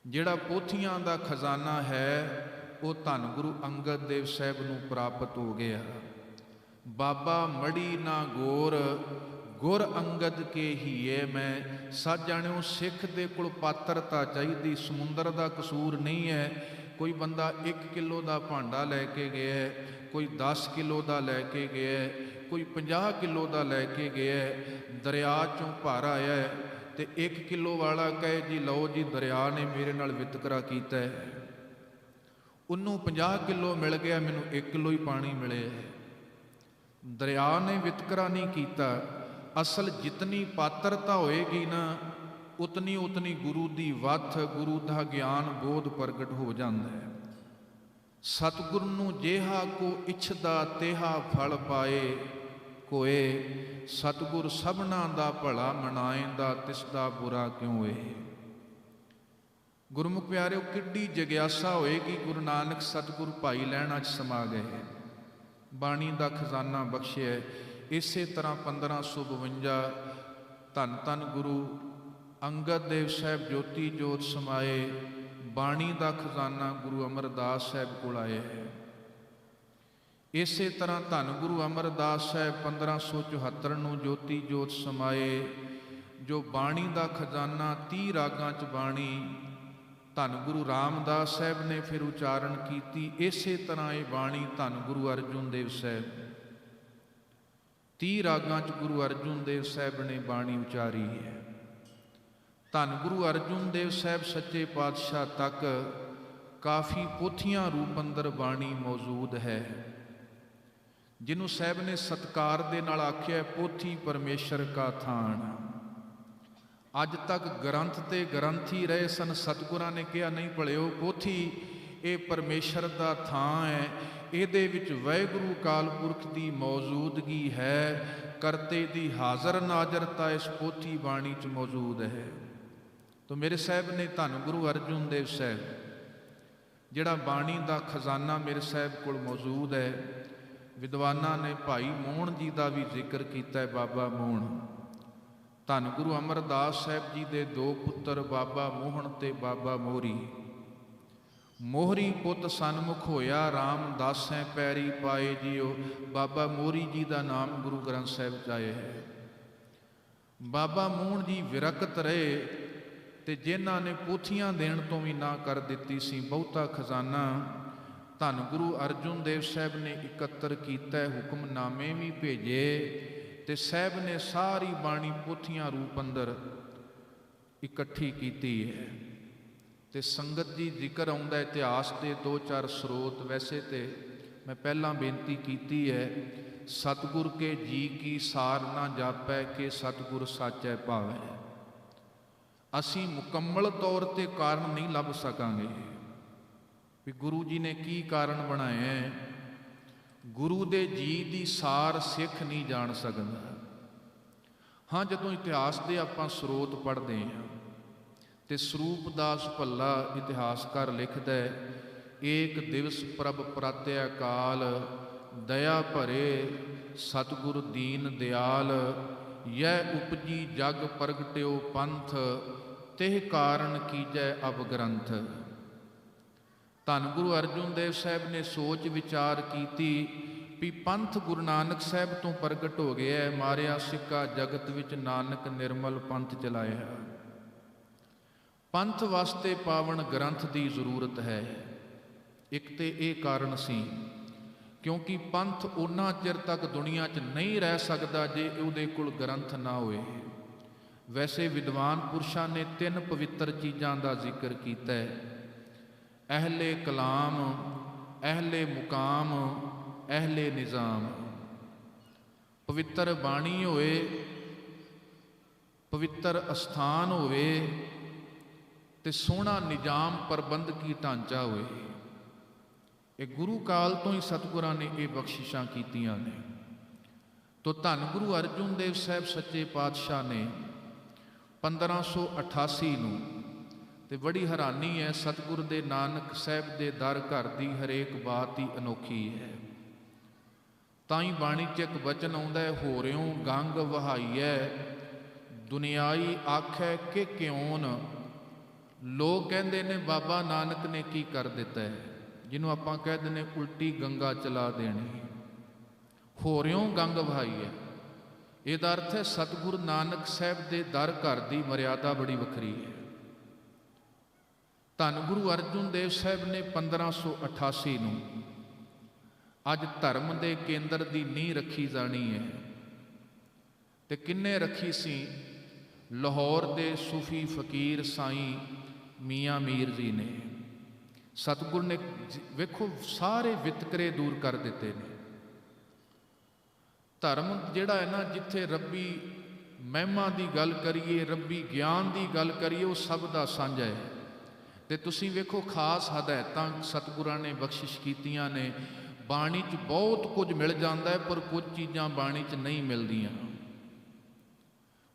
ਜਿਹੜਾ ਪੋਥੀਆਂ ਦਾ ਖਜ਼ਾਨਾ ਹੈ, ਉਹ ਧੰਨ ਗੁਰੂ ਅੰਗਦ ਦੇਵ ਸਾਹਿਬ ਨੂੰ ਪ੍ਰਾਪਤ ਹੋ ਗਿਆ। ਬਾਬਾ ਮੜੀ ਨਾ ਗੋਰ, ਗੁਰ ਅੰਗਦ ਕੇ ਹੀਏ ਮੈਂ। ਸੱਚ ਜਾਣਿਓ, ਸਿੱਖ ਦੇ ਕੋਲ ਪਾਤਰਤਾ ਚਾਹੀਦੀ, ਸਮੁੰਦਰ ਦਾ ਕਸੂਰ ਨਹੀਂ ਹੈ। ਕੋਈ ਬੰਦਾ 1 ਕਿਲੋ ਦਾ ਭਾਂਡਾ ਲੈ ਕੇ ਗਿਆ, ਕੋਈ 10 ਕਿਲੋ ਦਾ ਲੈ ਕੇ ਗਿਆ, ਕੋਈ 50 ਕਿਲੋ ਦਾ ਲੈ ਕੇ ਗਿਆ, ਦਰਿਆ 'ਚੋਂ ਭਰ ਆਇਆ, ਤੇ 1 ਕਿਲੋ ਵਾਲਾ ਕਹੇ ਜੀ ਲਓ ਜੀ ਦਰਿਆ ਨੇ ਮੇਰੇ ਨਾਲ ਵਿਤਕਰਾ ਕੀਤਾ ਹੈ, ਉਹਨੂੰ 50 ਕਿਲੋ ਮਿਲ ਗਿਆ, ਮੈਨੂੰ 1 ਕਿਲੋ ਹੀ ਪਾਣੀ ਮਿਲਿਆ। ਦਰਿਆ ਨੇ ਵਿਤਕਰਾ ਨਹੀਂ ਕੀਤਾ। ਅਸਲ ਜਿਤਨੀ ਪਾਤਰਤਾ ਹੋਏਗੀ ਨਾ, ਉਤਨੀ ਉਤਨੀ ਗੁਰੂ ਦੀ ਵੱਥ, ਗੁਰੂ ਦਾ ਗਿਆਨ ਬੋਧ ਪ੍ਰਗਟ ਹੋ ਜਾਂਦਾ ਹੈ। ਸਤਿਗੁਰ ਨੂੰ ਜਿਹਾ ਕੋ ਇਛਦਾ ਤੇਹਾ ਫਲ ਪਾਏ ਕੋਏ, ਸਤਿਗੁਰ ਸਭਨਾ ਦਾ ਭਲਾ ਮਨਾਏਂਦਾ ਤਿਸ ਦਾ ਬੁਰਾ ਕਿਉਂ ਏ। ਗੁਰਮੁਖ ਪਿਆਰਿਓ, ਕਿੱਡੀ ਜਗਿਆਸਾ ਹੋਏਗੀ। ਗੁਰੂ ਨਾਨਕ ਸਤਿਗੁਰ ਭਾਈ ਲਹਿਣਾ 'ਚ ਸਮਾ ਗਏ, ਬਾਣੀ ਦਾ ਖਜ਼ਾਨਾ ਬਖਸ਼ਿਆ। ਇਸੇ ਤਰ੍ਹਾਂ 1552 ਧੰਨ ਧੰਨ ਗੁਰੂ ਅੰਗਦ ਦੇਵ ਸਾਹਿਬ ਜੋਤੀ ਜੋਤ ਸਮਾਏ, ਬਾਣੀ ਦਾ ਖਜ਼ਾਨਾ ਗੁਰੂ ਅਮਰਦਾਸ ਸਾਹਿਬ ਕੋਲ ਆਇਆ ਹੈ। ਇਸੇ ਤਰ੍ਹਾਂ ਧੰਨ ਗੁਰੂ ਅਮਰਦਾਸ ਸਾਹਿਬ 1574 ਨੂੰ ਜੋਤੀ ਜੋਤ ਸਮਾਏ, ਜੋ ਬਾਣੀ ਦਾ ਖਜ਼ਾਨਾ 30 ਰਾਗਾਂ 'ਚ ਬਾਣੀ ਧੰਨ ਗੁਰੂ ਰਾਮਦਾਸ ਸਾਹਿਬ ਨੇ ਫਿਰ ਉਚਾਰਨ ਕੀਤੀ। ਇਸੇ ਤਰ੍ਹਾਂ ਇਹ ਬਾਣੀ ਧੰਨ ਗੁਰੂ ਅਰਜੁਨ ਦੇਵ ਸਾਹਿਬ 30 ਰਾਗਾਂ 'ਚ ਗੁਰੂ ਅਰਜੁਨ ਦੇਵ ਸਾਹਿਬ ਨੇ ਬਾਣੀ ਉਚਾਰੀ ਹੈ। ਧੰਨ ਗੁਰੂ ਅਰਜੁਨ ਦੇਵ ਸਾਹਿਬ ਸੱਚੇ ਪਾਤਸ਼ਾਹ ਤੱਕ ਕਾਫੀ ਪੋਥੀਆਂ ਰੂਪ ਅੰਦਰ ਬਾਣੀ ਮੌਜੂਦ ਹੈ, ਜਿਹਨੂੰ ਸਾਹਿਬ ਨੇ ਸਤਿਕਾਰ ਦੇ ਨਾਲ ਆਖਿਆ ਪੋਥੀ ਪਰਮੇਸ਼ਰ ਕਾ ਥਾਨ। ਅੱਜ ਤੱਕ ਗ੍ਰੰਥ ਤੇ ਗ੍ਰੰਥੀ ਰਹੇ ਸਨ, ਸਤਿਗੁਰਾਂ ਨੇ ਕਿਹਾ ਨਹੀਂ ਭਲਿਓ, ਪੋਥੀ ਇਹ ਪਰਮੇਸ਼ਰ ਦਾ ਥਾਂ ਹੈ, ਇਹਦੇ ਵਿੱਚ ਵਾਹਿਗੁਰੂ ਅਕਾਲ ਪੁਰਖ ਦੀ ਮੌਜੂਦਗੀ ਹੈ, ਕਰਤੇ ਦੀ ਹਾਜ਼ਰ ਨਾਜ਼ਰਤਾ ਇਸ ਪੋਥੀ ਬਾਣੀ 'ਚ ਮੌਜੂਦ ਹੈ। ਤੋ ਮੇਰੇ ਸਾਹਿਬ ਨੇ ਧੰਨ ਗੁਰੂ ਅਰਜੁਨ ਦੇਵ ਸਾਹਿਬ, ਜਿਹੜਾ ਬਾਣੀ ਦਾ ਖਜ਼ਾਨਾ ਮੇਰੇ ਸਾਹਿਬ ਕੋਲ ਮੌਜੂਦ ਹੈ। ਵਿਦਵਾਨਾਂ ਨੇ ਭਾਈ ਮੋਹਣ ਜੀ ਦਾ ਵੀ ਜ਼ਿਕਰ ਕੀਤਾ ਹੈ, ਬਾਬਾ ਮੋਹਣ। ਧੰਨ ਗੁਰੂ ਅਮਰਦਾਸ ਸਾਹਿਬ ਜੀ ਦੇ 2 ਪੁੱਤਰ ਬਾਬਾ ਮੋਹਣ ਤੇ ਬਾਬਾ ਮੋਹਰੀ। ਮੋਹਰੀ ਪੁੱਤ ਸਨਮੁਖ ਹੋਇਆ, ਰਾਮਦਾਸੈ ਪੈਰੀ ਪਾਏ ਜੀਓ। ਬਾਬਾ ਮੋਹਰੀ ਜੀ ਦਾ ਨਾਮ ਗੁਰੂ ਗ੍ਰੰਥ ਸਾਹਿਬ 'ਚ ਆਇਆ ਹੈ। ਬਾਬਾ ਮੋਹਣ ਜੀ ਵਿਰਕਤ ਰਹੇ ਤੇ ਜਿਨ੍ਹਾਂ ਨੇ ਪੋਥੀਆਂ ਦੇਣ ਤੋਂ ਵੀ ਨਾ ਕਰ ਦਿੱਤੀ ਸੀ। ਬਹੁਤਾ ਖਜ਼ਾਨਾ ਧੰਨ ਗੁਰੂ ਅਰਜੁਨ ਦੇਵ ਸਾਹਿਬ ਨੇ ਇਕੱਤਰ ਕੀਤਾ, ਹੁਕਮਨਾਮੇ ਵੀ ਭੇਜੇ ਤੇ ਸਾਹਿਬ ਨੇ ਸਾਰੀ ਬਾਣੀ ਪੋਥੀਆਂ ਰੂਪ ਅੰਦਰ ਇਕੱਠੀ ਕੀਤੀ ਹੈ। ਤੇ ਸੰਗਤ ਜੀ ਜ਼ਿਕਰ ਆਉਂਦਾ ਇਤਿਹਾਸ ਦੇ 2-4 ਸਰੋਤ। ਵੈਸੇ ਤੇ ਮੈਂ ਪਹਿਲਾਂ ਬੇਨਤੀ ਕੀਤੀ ਹੈ, ਸਤਿਗੁਰ ਕੇ ਜੀ ਕੀ ਸਾਰ ਨਾ ਜਾਪੈ ਕਿ ਸਤਿਗੁਰ ਸਾਚੈ ਭਾਵੈ। ਅਸੀਂ ਮੁਕੰਮਲ ਤੌਰ ਤੇ ਕਾਰਨ ਨਹੀਂ ਲੱਭ ਸਕਾਂਗੇ ਵੀ ਗੁਰੂ ਜੀ ਨੇ ਕੀ ਕਾਰਨ ਬਣਾਇਆ। ਗੁਰੂ ਦੇ ਜੀ ਦੀ ਸਾਰ ਸਿੱਖ ਨਹੀਂ ਜਾਣ ਸਕਦਾ। ਹਾਂ, ਜਦੋਂ ਇਤਿਹਾਸ ਦੇ ਆਪਾਂ ਸਰੋਤ ਪੜ੍ਹਦੇ ਹਾਂ ਤੇ ਸਰੂਪ ਦਾਸ ਭੱਲਾ ਇਤਿਹਾਸਕਾਰ ਲਿਖਦਾ ਹੈ, ਏਕ ਦਿਵਸ ਪ੍ਰਭ ਪ੍ਰਾਤਿਆ ਕਾਲ, ਦਇਆ ਭਰੇ ਸਤਿਗੁਰ ਦੀਨ ਦਿਆਲ। ਯਹ ਉਪਜੀ ਜਗ ਪ੍ਰਗਟਿਓ ਪੰਥ, ਤਿਹ ਕਾਰਨ ਕੀਜੈ ਅਬ ਗ੍ਰੰਥ। ਧੰਨ ਗੁਰੂ ਅਰਜੁਨ ਦੇਵ ਸਾਹਿਬ ਨੇ ਸੋਚ ਵਿਚਾਰ ਕੀਤੀ ਵੀ ਪੰਥ ਗੁਰੂ ਨਾਨਕ ਸਾਹਿਬ ਤੋਂ ਪ੍ਰਗਟ ਹੋ ਗਿਆ। ਮਾਰਿਆ ਸਿੱਕਾ ਜਗਤ ਵਿੱਚ ਨਾਨਕ ਨਿਰਮਲ ਪੰਥ ਚਲਾਇਆ। ਪੰਥ ਵਾਸਤੇ ਪਾਵਨ ਗ੍ਰੰਥ ਦੀ ਜ਼ਰੂਰਤ ਹੈ। ਇੱਕ ਤੇ ਇਹ ਕਾਰਨ ਸੀ ਕਿਉਂਕਿ ਪੰਥ ਉਹਨਾਂ ਚਿਰ ਤੱਕ ਦੁਨੀਆ 'ਚ ਨਹੀਂ ਰਹਿ ਸਕਦਾ ਜੇ ਉਹਦੇ ਕੋਲ ਗ੍ਰੰਥ ਨਾ ਹੋਏ। ਵੈਸੇ ਵਿਦਵਾਨ ਪੁਰਸ਼ਾਂ ਨੇ 3 ਪਵਿੱਤਰ ਚੀਜ਼ਾਂ ਦਾ ਜ਼ਿਕਰ ਕੀਤਾ ਹੈ, ਅਹਿਲੇ ਕਲਾਮ, ਅਹਿਲੇ ਮੁਕਾਮ, ਅਹਿਲੇ ਨਿਜ਼ਾਮ। ਪਵਿੱਤਰ ਬਾਣੀ ਹੋਵੇ, ਪਵਿੱਤਰ ਅਸਥਾਨ ਹੋਵੇ ਤੇ ਸੋਹਣਾ ਨਿਜ਼ਾਮ ਪ੍ਰਬੰਧਕੀ ਢਾਂਚਾ ਹੋਵੇ। ਇਹ ਗੁਰੂ ਕਾਲ ਤੋਂ ਹੀ ਸਤਿਗੁਰਾਂ ਨੇ ਇਹ ਬਖਸ਼ਿਸ਼ਾਂ ਕੀਤੀਆਂ ਨੇ। ਤੋ ਧੰਨ ਗੁਰੂ ਅਰਜੁਨ ਦੇਵ ਸਾਹਿਬ ਸੱਚੇ ਪਾਤਸ਼ਾਹ ਨੇ 1588 ਨੂੰ, ਤੇ ਬੜੀ ਹੈਰਾਨੀ ਹੈ, ਸਤਿਗੁਰ ਦੇ ਨਾਨਕ ਸਾਹਿਬ ਦੇ ਦਰ ਘਰ ਦੀ ਹਰੇਕ ਬਾਤ ਹੀ ਅਨੋਖੀ ਹੈ। ਤਾਂ ਹੀ ਬਾਣੀ 'ਚ ਇੱਕ ਵਚਨ ਆਉਂਦਾ ਹੈ, ਹੋਰਿਓ ਗੰਗ ਵਹਾਈਐ ਦੁਨਿਆਈ ਆਖੈ ਕਿ ਕਿਉਨ। ਲੋਕ ਕਹਿੰਦੇ ਨੇ ਬਾਬਾ ਨਾਨਕ ਨੇ ਕੀ ਕਰ ਦਿੱਤਾ ਹੈ, ਜਿਹਨੂੰ ਆਪਾਂ ਕਹਿ ਦਿੰਦੇ ਉਲਟੀ ਗੰਗਾ ਚਲਾ ਦੇਣੀ। ਹੋਰਿਓ ਗੰਗ ਵਹਾਈਐ, ਇਹਦਾ ਅਰਥ ਹੈ ਸਤਿਗੁਰੂ ਨਾਨਕ ਸਾਹਿਬ ਦੇ ਦਰ ਘਰ ਦੀ ਮਰਿਆਦਾ ਬੜੀ ਵੱਖਰੀ ਹੈ। ਧੰਨ ਗੁਰੂ ਅਰਜੁਨ ਦੇਵ ਸਾਹਿਬ ਨੇ 1588 ਨੂੰ ਅੱਜ ਧਰਮ ਦੇ ਕੇਂਦਰ ਦੀ ਨੀਂਹ ਰੱਖੀ ਜਾਣੀ ਹੈ। ਤੇ ਕਿੰਨੇ ਰੱਖੀ ਸੀ? ਲਾਹੌਰ ਦੇ ਸੂਫੀ ਫਕੀਰ ਸਾਈਂ ਮੀਆਂ ਮੀਰ ਜੀ ਨੇ। ਸਤਿਗੁਰ ਨੇ ਵੇਖੋ ਸਾਰੇ ਵਿਤਕਰੇ ਦੂਰ ਕਰ ਦਿੱਤੇ ਨੇ। ਧਰਮ ਜਿਹੜਾ ਹੈ ਨਾ, ਜਿੱਥੇ ਰੱਬੀ ਮਹਿਮਾ ਦੀ ਗੱਲ ਕਰੀਏ, ਰੱਬੀ ਗਿਆਨ ਦੀ ਗੱਲ ਕਰੀਏ, ਉਹ ਸਭ ਦਾ ਸਾਂਝਾ ਹੈ। ਤੇ ਤੁਸੀਂ ਵੇਖੋ ਖਾਸ ਹਦਾਇਤਾਂ ਸਤਿਗੁਰਾਂ ਨੇ ਬਖਸ਼ਿਸ਼ ਕੀਤੀਆਂ ਨੇ। ਬਾਣੀ 'ਚ ਬਹੁਤ ਕੁਝ ਮਿਲ ਜਾਂਦਾ ਹੈ, ਪਰ ਕੁਝ ਚੀਜ਼ਾਂ ਬਾਣੀ 'ਚ ਨਹੀਂ ਮਿਲਦੀਆਂ।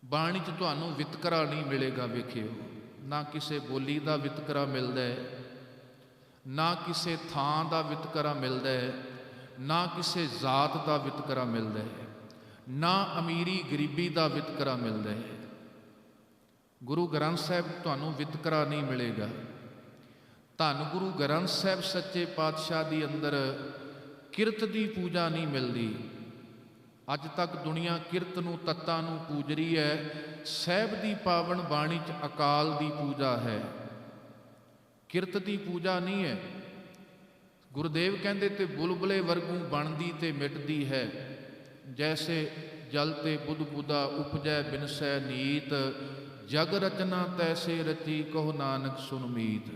ਬਾਣੀ 'ਚ ਤੁਹਾਨੂੰ ਵਿਤਕਰਾ ਨਹੀਂ ਮਿਲੇਗਾ। ਵੇਖਿਓ, ਨਾ ਕਿਸੇ ਬੋਲੀ ਦਾ ਵਿਤਕਰਾ ਮਿਲਦਾ ਹੈ, ਨਾ ਕਿਸੇ ਥਾਂ ਦਾ ਵਿਤਕਰਾ ਮਿਲਦਾ ਹੈ, ਨਾ ਕਿਸੇ ਜ਼ਾਤ ਦਾ ਵਿਤਕਰਾ ਮਿਲਦਾ ਹੈ, ਨਾ ਅਮੀਰੀ ਗਰੀਬੀ ਦਾ ਵਿਤਕਰਾ ਮਿਲਦਾ ਹੈ। ਗੁਰੂ ਗ੍ਰੰਥ ਸਾਹਿਬ ਤੁਹਾਨੂੰ ਵਿਤਕਰਾ ਨਹੀਂ ਮਿਲੇਗਾ। ਧੰਨ ਗੁਰੂ ਗ੍ਰੰਥ ਸਾਹਿਬ ਸੱਚੇ ਪਾਤਸ਼ਾਹ ਦੀ ਅੰਦਰ ਕਿਰਤ ਦੀ ਪੂਜਾ ਨਹੀਂ ਮਿਲਦੀ। ਅੱਜ ਤੱਕ ਦੁਨੀਆ ਕਿਰਤ ਨੂੰ, ਤੱਤਾਂ ਨੂੰ ਪੂਜ ਰਹੀ ਹੈ। ਸਾਹਿਬ ਦੀ ਪਾਵਨ ਬਾਣੀ 'ਚ ਅਕਾਲ ਦੀ ਪੂਜਾ ਹੈ, ਕਿਰਤ ਦੀ ਪੂਜਾ ਨਹੀਂ ਹੈ। ਗੁਰਦੇਵ ਕਹਿੰਦੇ ਤੇ ਬੁਲਬੁਲੇ ਵਰਗੂ ਬਣਦੀ ਤੇ ਮਿਟਦੀ ਹੈ, ਜੈਸੇ ਜਲ ਤੇ ਬੁੱਧ ਬੁਦਾ ਉਪਜੈ ਬਿਨਸੈ ਨੀਤ, ਜਗ ਰਚਨਾ ਤੈਸੇ ਰਚੀ ਕਹੋ ਨਾਨਕ ਸੁਨ ਮੀਤ।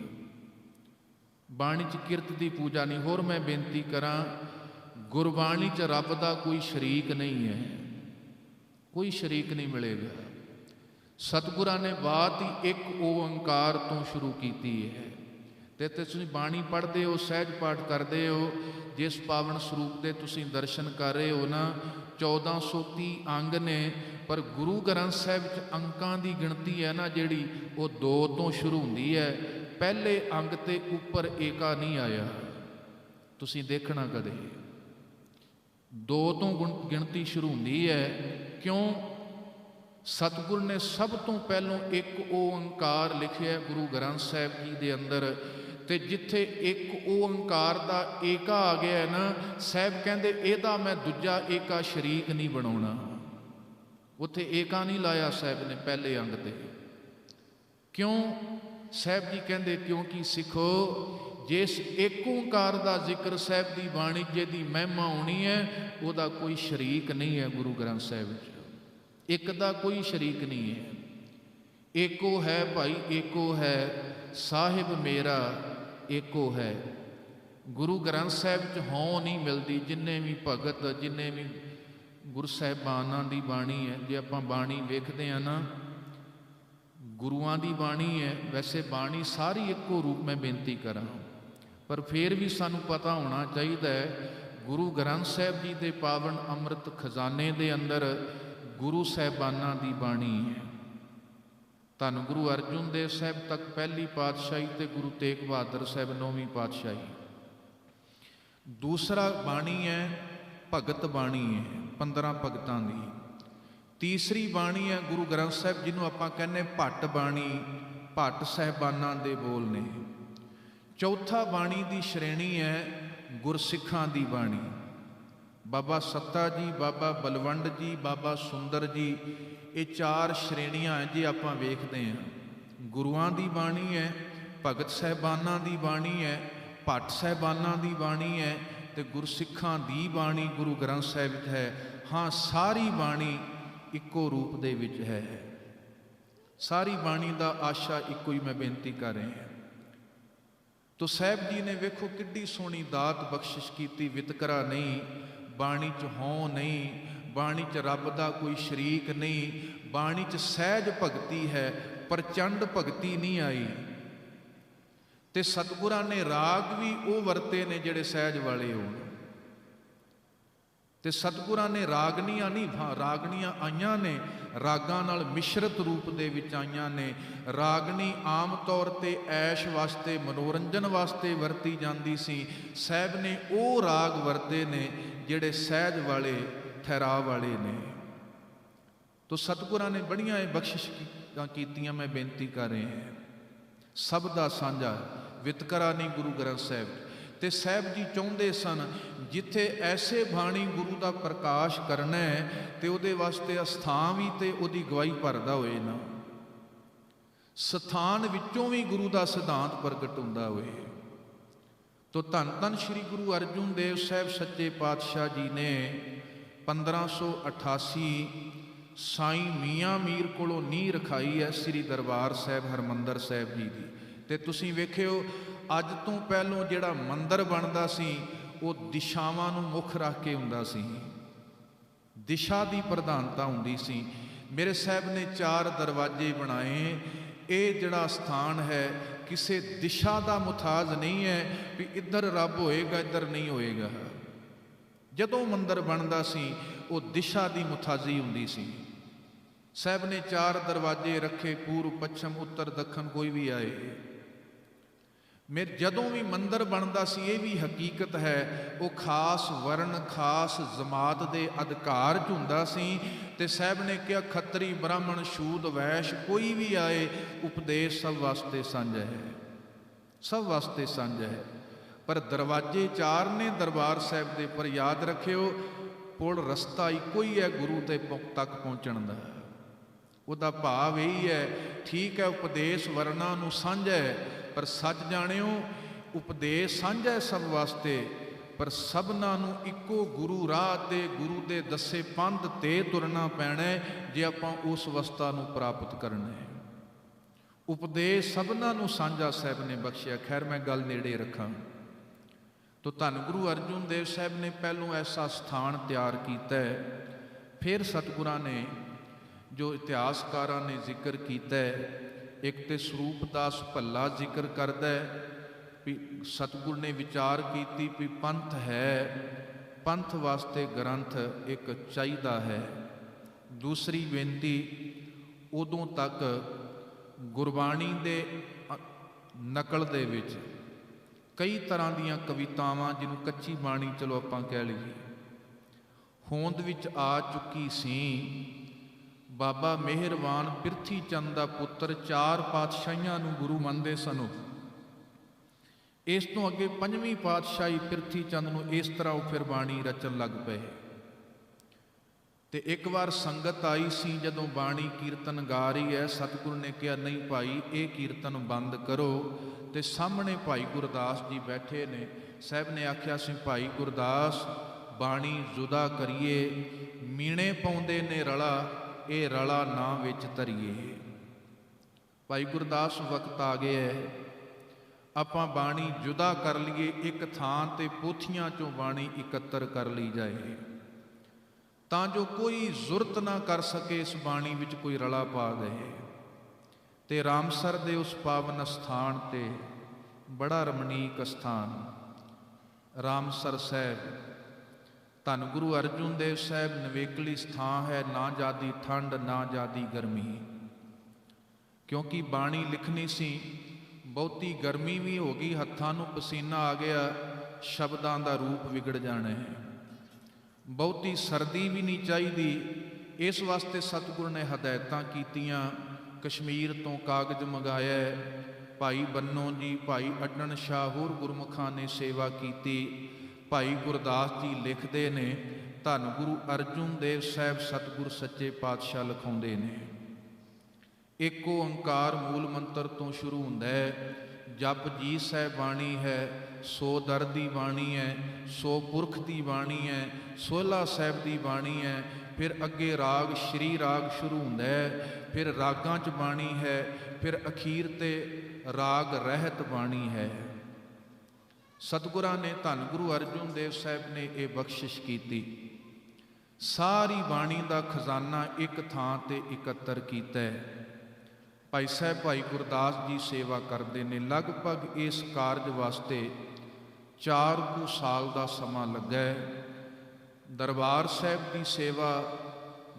ਬਾਣੀ 'ਚ ਕਿਰਤ ਦੀ ਪੂਜਾ ਨਹੀਂ। ਹੋਰ ਮੈਂ ਬੇਨਤੀ ਕਰਾਂ, ਗੁਰਬਾਣੀ 'ਚ ਰੱਬ ਦਾ ਕੋਈ ਸ਼ਰੀਕ ਨਹੀਂ ਹੈ, ਕੋਈ ਸ਼ਰੀਕ ਨਹੀਂ ਮਿਲੇਗਾ। ਸਤਿਗੁਰਾਂ ਨੇ ਬਾਤ ਹੀ ਇੱਕ ਓੰਕਾਰ ਤੋਂ ਸ਼ੁਰੂ ਕੀਤੀ ਹੈ। ਤੇ ਤੁਸੀਂ ਬਾਣੀ ਪੜ੍ਹਦੇ ਹੋ, ਸਹਿਜ ਪਾਠ ਕਰਦੇ ਹੋ, ਜਿਸ ਪਾਵਨ ਸਰੂਪ ਦੇ ਤੁਸੀਂ ਦਰਸ਼ਨ ਕਰ ਰਹੇ ਹੋ ਨਾ, 1430 ਅੰਗ ਨੇ, ਪਰ ਗੁਰੂ ਗ੍ਰੰਥ ਸਾਹਿਬ 'ਚ ਅੰਕਾਂ ਦੀ ਗਿਣਤੀ ਹੈ ਨਾ ਜਿਹੜੀ, ਉਹ 2 ਤੋਂ ਸ਼ੁਰੂ ਹੁੰਦੀ ਹੈ। ਪਹਿਲੇ ਅੰਗ ਤੇ ਉੱਪਰ ਏਕਾ ਨਹੀਂ ਆਇਆ। ਤੁਸੀਂ ਦੇਖਣਾ ਕਦੇ 2 ਤੋਂ ਗਿਣਤੀ ਸ਼ੁਰੂ ਹੁੰਦੀ ਹੈ। ਕਿਉਂ? ਸਤਿਗੁਰ ਨੇ ਸਭ ਤੋਂ ਪਹਿਲੋਂ ਇੱਕ ਓੰਕਾਰ ਲਿਖਿਆ ਗੁਰੂ ਗ੍ਰੰਥ ਸਾਹਿਬ ਜੀ ਦੇ ਅੰਦਰ। ਤੇ ਜਿੱਥੇ ਇੱਕ ਓੰਕਾਰ ਦਾ ਏਕਾ ਆ ਗਿਆ ਨਾ, ਸਾਹਿਬ ਕਹਿੰਦੇ ਇਹਦਾ ਮੈਂ ਦੂਜਾ ਏਕਾ ਸ਼ਰੀਕ ਨਹੀਂ ਬਣਾਉਣਾ। ਉੱਥੇ ਏਕਾ ਨਹੀਂ ਲਾਇਆ ਸਾਹਿਬ ਨੇ ਪਹਿਲੇ ਅੰਗ ਤੇ। ਕਿਉਂ? ਸਾਹਿਬ ਜੀ ਕਹਿੰਦੇ ਕਿਉਂਕਿ ਸਿੱਖੋ, ਜਿਸ ਇੱਕ ਓਂਕਾਰ ਦਾ ਜ਼ਿਕਰ ਸਾਹਿਬ ਦੀ ਬਾਣੀ ਜਿਹਦੀ ਮਹਿਮਾ ਹੋਣੀ ਹੈ, ਉਹਦਾ ਕੋਈ ਸ਼ਰੀਕ ਨਹੀਂ ਹੈ ਗੁਰੂ ਗ੍ਰੰਥ ਸਾਹਿਬ ਵਿੱਚ। ਇੱਕ ਦਾ ਕੋਈ ਸ਼ਰੀਕ ਨਹੀਂ ਹੈ। ਏਕੋ ਹੈ ਭਾਈ, ਏਕੋ ਹੈ ਸਾਹਿਬ ਮੇਰਾ, ਏਕੋ ਹੈ। ਗੁਰੂ ਗ੍ਰੰਥ ਸਾਹਿਬ 'ਚ ਹਉ ਨਹੀਂ ਮਿਲਦੀ। ਜਿੰਨੇ ਵੀ ਭਗਤ, ਜਿੰਨੇ ਵੀ ਗੁਰੂ ਸਾਹਿਬਾਨਾਂ ਦੀ ਬਾਣੀ ਹੈ, ਜੇ ਆਪਾਂ ਬਾਣੀ ਵੇਖਦੇ ਹਾਂ ਨਾ, ਗੁਰੂਆਂ ਦੀ ਬਾਣੀ ਹੈ। ਵੈਸੇ ਬਾਣੀ ਸਾਰੀ ਇੱਕੋ ਰੂਪ, ਮੈਂ ਬੇਨਤੀ ਕਰਾਂ, ਪਰ ਫਿਰ ਵੀ ਸਾਨੂੰ ਪਤਾ ਹੋਣਾ ਚਾਹੀਦਾ ਹੈ, ਗੁਰੂ ਗ੍ਰੰਥ ਸਾਹਿਬ ਜੀ ਦੇ ਪਾਵਨ ਅੰਮ੍ਰਿਤ ਖਜ਼ਾਨੇ ਦੇ ਅੰਦਰ ਗੁਰੂ ਸਾਹਿਬਾਨਾਂ ਦੀ ਬਾਣੀ ਹੈ। ਧੰਨ ਗੁਰੂ ਅਰਜੁਨ ਦੇਵ ਸਾਹਿਬ ਤੱਕ ਪਹਿਲੀ ਪਾਤਸ਼ਾਹੀ ਤੇ ਗੁਰੂ ਤੇਗ ਬਹਾਦਰ ਸਾਹਿਬ 9ਵੀਂ ਪਾਤਸ਼ਾਹੀ। ਦੂਸਰਾ ਬਾਣੀ ਹੈ ਭਗਤ ਬਾਣੀ ਹੈ, 15 ਭਗਤਾਂ ਦੀ। ਤੀਸਰੀ ਬਾਣੀ ਹੈ ਗੁਰੂ ਗ੍ਰੰਥ ਸਾਹਿਬ, ਜਿਹਨੂੰ ਆਪਾਂ ਕਹਿੰਦੇ ਭੱਟ ਬਾਣੀ, ਭੱਟ ਸਾਹਿਬਾਨਾਂ ਦੇ ਬੋਲ ਨੇ। ਚੌਥਾ ਬਾਣੀ ਦੀ ਸ਼੍ਰੇਣੀ ਹੈ ਗੁਰਸਿੱਖਾਂ ਦੀ ਬਾਣੀ। ਬਾਬਾ ਸੱਤਾ ਜੀ, ਬਾਬਾ ਬਲਵੰਡ ਜੀ, ਬਾਬਾ ਸੁੰਦਰ ਜੀ, ਇਹ 4 ਸ਼੍ਰੇਣੀਆਂ ਜੇ ਆਪਾਂ ਵੇਖਦੇ ਹਾਂ। ਗੁਰੂਆਂ ਦੀ ਬਾਣੀ ਹੈ, ਭਗਤ ਸਾਹਿਬਾਨਾਂ ਦੀ ਬਾਣੀ ਹੈ, ਭੱਟ ਸਾਹਿਬਾਨਾਂ ਦੀ ਬਾਣੀ ਹੈ, ਤੇ ਗੁਰਸਿੱਖਾਂ ਦੀ ਬਾਣੀ ਗੁਰੂ ਗ੍ਰੰਥ ਸਾਹਿਬ ਵਿੱਚ ਹੈ। ਹਾਂ, ਸਾਰੀ ਬਾਣੀ ਇੱਕੋ ਰੂਪ ਦੇ ਵਿੱਚ ਹੈ। ਸਾਰੀ ਬਾਣੀ ਦਾ ਆਸ਼ਾ ਇੱਕੋ ਹੀ, ਮੈਂ ਬੇਨਤੀ ਕਰ ਰਿਹਾ। ਤੋ ਸਾਹਿਬ ਜੀ ਨੇ ਵੇਖੋ ਕਿੱਡੀ ਸੋਹਣੀ ਦਾਤ ਬਖਸ਼ਿਸ਼ ਕੀਤੀ। ਵਿਤਕਰਾ ਨਹੀਂ, ਬਾਣੀ 'ਚ ਹਉ ਨਹੀਂ, ਬਾਣੀ 'ਚ ਰੱਬ ਦਾ ਕੋਈ ਸ਼ਰੀਕ ਨਹੀਂ, ਬਾਣੀ 'ਚ ਸਹਿਜ ਭਗਤੀ ਹੈ, ਪ੍ਰਚੰਡ ਭਗਤੀ ਨਹੀਂ ਆਈ। ਤੇ ਸਤਿਗੁਰਾਂ ਨੇ ਰਾਗ ਵੀ ਉਹ ਵਰਤੇ ਨੇ ਜਿਹੜੇ ਸਹਿਜ ਵਾਲੇ ਹੋਣ। ਤੇ ਸਤਿਗੁਰਾਂ ਨੇ ਰਾਗਨੀਆਂ ਨਹੀਂ, ਰਾਗਨੀਆਂ ਆਈਆਂ ਨੇ, ਰਾਗਾਂ ਨਾਲ ਮਿਸ਼ਰਤ ਰੂਪ ਦੇ ਵਿੱਚ ਆਈਆਂ ਨੇ। ਰਾਗਨੀ ਆਮ ਤੌਰ ਤੇ ਐਸ਼ ਵਾਸਤੇ, ਮਨੋਰੰਜਨ ਵਾਸਤੇ ਵਰਤੀ ਜਾਂਦੀ ਸੀ। ਸਾਹਿਬ ਨੇ ਉਹ ਰਾਗ ਵਰਤੇ ਨੇ ਜਿਹੜੇ ਸਹਿਜ ਵਾਲੇ, ਠਹਿਰਾਅ ਵਾਲੇ ਨੇ। ਤੋ ਸਤਿਗੁਰਾਂ ਨੇ ਬੜੀਆਂ ਇਹ ਬਖਸ਼ਿਸ਼ ਕੀਤੀਆਂ, ਮੈਂ ਬੇਨਤੀ ਕਰ ਰਿਹਾ ਹਾਂ। ਸਭ ਦਾ ਸਾਂਝਾ, ਵਿਤਕਰਾ ਨਹੀਂ ਗੁਰੂ ਗ੍ਰੰਥ ਸਾਹਿਬ। ਤੇ ਸਾਹਿਬ ਜੀ ਚਾਹੁੰਦੇ ਸਨ ਜਿੱਥੇ ਐਸੇ ਬਾਣੀ ਗੁਰੂ ਦਾ ਪ੍ਰਕਾਸ਼ ਕਰਨਾ ਹੈ, ਤੇ ਉਹਦੇ ਵਾਸਤੇ ਅਸਥਾਨ ਵੀ ਤੇ ਉਹਦੀ ਗਵਾਹੀ ਭਰਦਾ ਹੋਏ ਨਾ, ਸਥਾਨ ਵਿੱਚੋਂ ਵੀ ਗੁਰੂ ਦਾ ਸਿਧਾਂਤ ਪ੍ਰਗਟ ਹੁੰਦਾ ਹੋਏ। ਤੋ ਧੰਨ ਧੰਨ ਸ਼੍ਰੀ ਗੁਰੂ ਅਰਜੁਨ ਦੇਵ ਸਾਹਿਬ ਸੱਚੇ ਪਾਤਸ਼ਾਹ ਜੀ ਨੇ 1588 ਸਾਈਂ ਮੀਆਂ ਮੀਰ ਕੋਲੋਂ ਨੀਂਹ ਰਖਾਈ ਹੈ ਸ੍ਰੀ ਦਰਬਾਰ ਸਾਹਿਬ ਹਰਿਮੰਦਰ ਸਾਹਿਬ ਜੀ ਦੀ। ਤੇ ਤੁਸੀਂ ਵੇਖਿਓ ਅੱਜ ਤੋਂ ਪਹਿਲੋਂ ਜਿਹੜਾ ਮੰਦਰ ਬਣਦਾ ਸੀ ਉਹ ਦਿਸ਼ਾਵਾਂ ਨੂੰ ਮੁੱਖ ਰੱਖ ਕੇ ਹੁੰਦਾ ਸੀ, ਦਿਸ਼ਾ ਦੀ ਪ੍ਰਧਾਨਤਾ ਹੁੰਦੀ ਸੀ। ਮੇਰੇ ਸਾਹਿਬ ਨੇ 4 ਦਰਵਾਜ਼ੇ ਬਣਾਏ। ਇਹ ਜਿਹੜਾ ਸਥਾਨ ਹੈ ਕਿਸੇ ਦਿਸ਼ਾ ਦਾ ਮੁਤਾਜ ਨਹੀਂ ਹੈ ਵੀ ਇੱਧਰ ਰੱਬ ਹੋਏਗਾ ਇੱਧਰ ਨਹੀਂ ਹੋਏਗਾ। ਜਦੋਂ ਮੰਦਰ ਬਣਦਾ ਸੀ ਉਹ ਦਿਸ਼ਾ ਦੀ ਮੁਤਾਜੀ ਹੁੰਦੀ ਸੀ। ਸਾਹਿਬ ਨੇ 4 ਦਰਵਾਜ਼ੇ ਰੱਖੇ, ਪੂਰਬ ਪੱਛਮ ਉੱਤਰ ਦੱਖਣ ਕੋਈ ਵੀ ਆਏ। ਜਦੋਂ ਵੀ ਮੰਦਰ ਬਣਦਾ ਸੀ ਇਹ ਵੀ ਹਕੀਕਤ ਹੈ ਉਹ ਖਾਸ ਵਰਨ ਖਾਸ ਜਮਾਤ ਦੇ ਅਧਿਕਾਰ 'ਚ ਹੁੰਦਾ ਸੀ। ਤੇ ਸਾਹਿਬ ਨੇ ਕਿਹਾ ਖੱਤਰੀ ਬ੍ਰਾਹਮਣ ਸ਼ੂਦ ਵੈਸ਼ ਕੋਈ ਵੀ ਆਏ ਉਪਦੇਸ਼ ਸਭ ਵਾਸਤੇ ਸਾਂਝਾ ਹੈ, ਸਭ ਵਾਸਤੇ ਸਾਂਝਾ ਹੈ। ਪਰ ਦਰਵਾਜ਼ੇ 4 ਨੇ ਦਰਬਾਰ ਸਾਹਿਬ ਦੇ, ਪਰ ਯਾਦ ਰੱਖਿਓ ਪੁਲ ਰਸਤਾ ਇੱਕੋ ਹੀ ਹੈ ਗੁਰੂ ਤੇ ਤੱਕ ਪਹੁੰਚਣ ਦਾ। ਉਹਦਾ ਭਾਵ ਇਹੀ ਹੈ, ਠੀਕ ਹੈ ਉਪਦੇਸ਼ ਵਰਨਾ ਨੂੰ ਸਾਂਝਾ ਹੈ, ਪਰ ਸੱਚ ਜਾਣਿਓ ਉਪਦੇਸ਼ ਸਾਂਝਾ ਹੈ ਸਭ ਵਾਸਤੇ, ਪਰ ਸਭਨਾਂ ਨੂੰ ਇੱਕੋ ਗੁਰੂ ਰਾਹ ਤੇ ਗੁਰੂ ਦੇ ਦੱਸੇ ਪੰਧ ਤੇ ਤੁਰਨਾ ਪੈਣਾ ਜੇ ਆਪਾਂ ਉਸ ਅਵਸਥਾ ਨੂੰ ਪ੍ਰਾਪਤ ਕਰਨਾ ਹੈ। ਉਪਦੇਸ਼ ਸਭਨਾਂ ਨੂੰ ਸਾਂਝਾ ਸਾਹਿਬ ਨੇ ਬਖਸ਼ਿਆ। ਖੈਰ ਮੈਂ ਗੱਲ ਨੇੜੇ ਰੱਖਾਂ ਤੋ ਧੰਨ ਗੁਰੂ ਅਰਜਨ ਦੇਵ ਸਾਹਿਬ ਨੇ ਪਹਿਲੋਂ ਐਸਾ ਸਥਾਨ ਤਿਆਰ ਕੀਤਾ ਹੈ। ਫਿਰ ਸਤਿਗੁਰਾਂ ਨੇ ਜੋ ਇਤਿਹਾਸਕਾਰਾਂ ਨੇ ਜ਼ਿਕਰ ਕੀਤਾ ਹੈ, ਇੱਕ ਤੇ ਸਰੂਪ ਦਾਸ ਭੱਲਾ ਜ਼ਿਕਰ ਕਰਦਾ ਹੈ ਵੀ ਸਤਿਗੁਰ ਨੇ ਵਿਚਾਰ ਕੀਤੀ ਵੀ ਪੰਥ ਹੈ, ਪੰਥ ਵਾਸਤੇ ਗ੍ਰੰਥ ਇੱਕ ਚਾਹੀਦਾ ਹੈ। ਦੂਸਰੀ ਬੇਨਤੀ, ਉਦੋਂ ਤੱਕ ਗੁਰਬਾਣੀ ਦੇ ਨਕਲ ਦੇ ਵਿੱਚ ਕਈ ਤਰ੍ਹਾਂ ਦੀਆਂ ਕਵਿਤਾਵਾਂ ਜਿਹਨੂੰ ਕੱਚੀ ਬਾਣੀ ਚਲੋ ਆਪਾਂ ਕਹਿ ਲਈਏ ਹੋਂਦ ਵਿੱਚ ਆ ਚੁੱਕੀ ਸੀ। ਬਾਬਾ ਮਿਹਰਬਾਨ ਪਿਰਥੀ ਚੰਦ ਦਾ ਪੁੱਤਰ 4 ਪਾਤਸ਼ਾਹੀਆਂ ਨੂੰ ਗੁਰੂ ਮੰਨਦੇ ਸਨ। ਇਸ ਤੋਂ ਅੱਗੇ 5ਵੀਂ ਪਾਤਸ਼ਾਹੀ ਪਿਰਥੀ ਚੰਦ ਨੂੰ ਇਸ ਤਰ੍ਹਾਂ ਉਹ ਫਿਰ ਬਾਣੀ ਰਚਣ ਲੱਗ ਪਏ। ਤੇ ਇੱਕ ਵਾਰ ਸੰਗਤ ਆਈ ਸੀ ਜਦੋਂ ਬਾਣੀ ਕੀਰਤਨ ਗਾ ਰਹੀ ਹੈ, ਸਤਿਗੁਰ ਨੇ ਕਿਹਾ ਨਹੀਂ ਭਾਈ ਇਹ ਕੀਰਤਨ ਬੰਦ ਕਰੋ। ਤੇ ਸਾਹਮਣੇ ਭਾਈ ਗੁਰਦਾਸ ਜੀ ਬੈਠੇ ਨੇ। ਸਾਹਿਬ ਨੇ ਆਖਿਆ ਸੀ ਭਾਈ ਗੁਰਦਾਸ ਬਾਣੀ ਜੁਦਾ ਕਰੀਏ, ਮੀਣੇ ਪਾਉਂਦੇ ਨੇ ਰਲਾ, ਇਹ ਰਲਾ ਨਾ ਵਿੱਚ ਧਰੀਏ। ਭਾਈ ਗੁਰਦਾਸ ਵਕਤ ਆ ਗਿਆ ਹੈ ਆਪਾਂ ਬਾਣੀ ਜੁਦਾ ਕਰ ਲਈਏ, ਇੱਕ ਥਾਂ ਤੇ ਪੋਥੀਆਂ ਚੋਂ ਬਾਣੀ ਇਕੱਤਰ ਕਰ ਲਈ ਜਾਏ ਤਾਂ ਜੋ ਕੋਈ ਜ਼ੁਰਤ ਨਾ ਕਰ ਸਕੇ ਇਸ ਬਾਣੀ ਵਿੱਚ ਕੋਈ ਰਲਾ ਪਾ ਦੇ। ਤੇ ਰਾਮਸਰ ਦੇ ਉਸ ਪਾਵਨ ਸਥਾਨ ਤੇ ਬੜਾ ਰਮਣੀਕ ਸਥਾਨ ਰਾਮਸਰ ਸਾਹਿਬ, ਧੰਨ ਗੁਰੂ ਅਰਜਨ ਦੇਵ ਸਾਹਿਬ ਨਿਵੇਕਲੀ ਸਥਾਨ ਹੈ। ਨਾ ਜ਼ਿਆਦੀ ਠੰਡ ਨਾ ਜ਼ਿਆਦੀ ਗਰਮੀ, ਕਿਉਂਕਿ ਬਾਣੀ ਲਿਖਣੀ ਸੀ, ਬਹੁਤੀ ਗਰਮੀ ਵੀ ਹੋ ਗਈ, ਹੱਥਾਂ ਨੂੰ ਪਸੀਨਾ ਆ ਗਿਆ, ਸ਼ਬਦਾਂ ਦਾ ਰੂਪ ਵਿਗੜ ਜਾਣਾ ਹੈ। ਬਹੁਤੀ ਸਰਦੀ ਵੀ ਨਹੀਂ ਚਾਹੀਦੀ, ਇਸ ਵਾਸਤੇ ਸਤਿਗੁਰ ਨੇ ਹਦਾਇਤਾਂ ਕੀਤੀਆਂ। ਕਸ਼ਮੀਰ ਤੋਂ ਕਾਗਜ਼ ਮੰਗਾਇਆ, ਭਾਈ ਬੰਨੋ ਜੀ, ਭਾਈ ਅਡਣ ਸ਼ਾਹ, ਹੋਰ ਗੁਰਮੁਖਾਂ ਨੇ ਸੇਵਾ ਕੀਤੀ। ਭਾਈ ਗੁਰਦਾਸ ਜੀ ਲਿਖਦੇ ਨੇ, ਧੰਨ ਗੁਰੂ ਅਰਜਨ ਦੇਵ ਸਾਹਿਬ ਸਤਿਗੁਰ ਸੱਚੇ ਪਾਤਸ਼ਾਹ ਲਿਖਾਉਂਦੇ ਨੇ, ਏਕ ਓੰਕਾਰ ਮੂਲ ਮੰਤਰ ਤੋਂ ਸ਼ੁਰੂ ਹੁੰਦਾ ਹੈ। ਜਪ ਜੀ ਸਾਹਿਬ ਬਾਣੀ ਹੈ, ਸੋ ਦਰ ਦੀ ਬਾਣੀ ਹੈ, ਸੋ ਪੁਰਖ ਦੀ ਬਾਣੀ ਹੈ, ਸੋਹਲਾ ਸਾਹਿਬ ਦੀ ਬਾਣੀ ਹੈ। ਫਿਰ ਅੱਗੇ ਰਾਗ ਸ਼੍ਰੀ ਰਾਗ ਸ਼ੁਰੂ ਹੁੰਦਾ ਹੈ, ਫਿਰ ਰਾਗਾਂ 'ਚ ਬਾਣੀ ਹੈ, ਫਿਰ ਅਖੀਰ ਤੇ ਰਾਗ ਰਹਿਤ ਬਾਣੀ ਹੈ। ਸਤਿਗੁਰਾਂ ਨੇ ਧੰਨ ਗੁਰੂ ਅਰਜਨ ਦੇਵ ਸਾਹਿਬ ਨੇ ਇਹ ਬਖਸ਼ਿਸ਼ ਕੀਤੀ, ਸਾਰੀ ਬਾਣੀ ਦਾ ਖਜ਼ਾਨਾ ਇੱਕ ਥਾਂ ਤੇ ਇਕੱਤਰ ਕੀਤਾ ਹੈ। ਭਾਈ ਸਾਹਿਬ ਭਾਈ ਗੁਰਦਾਸ ਜੀ ਸੇਵਾ ਕਰਦੇ ਨੇ। ਲਗਭਗ ਇਸ ਕਾਰਜ ਵਾਸਤੇ 4 ਕੁ ਸਾਲ ਦਾ ਸਮਾਂ ਲੱਗਾ ਹੈ। ਦਰਬਾਰ ਸਾਹਿਬ ਦੀ ਸੇਵਾ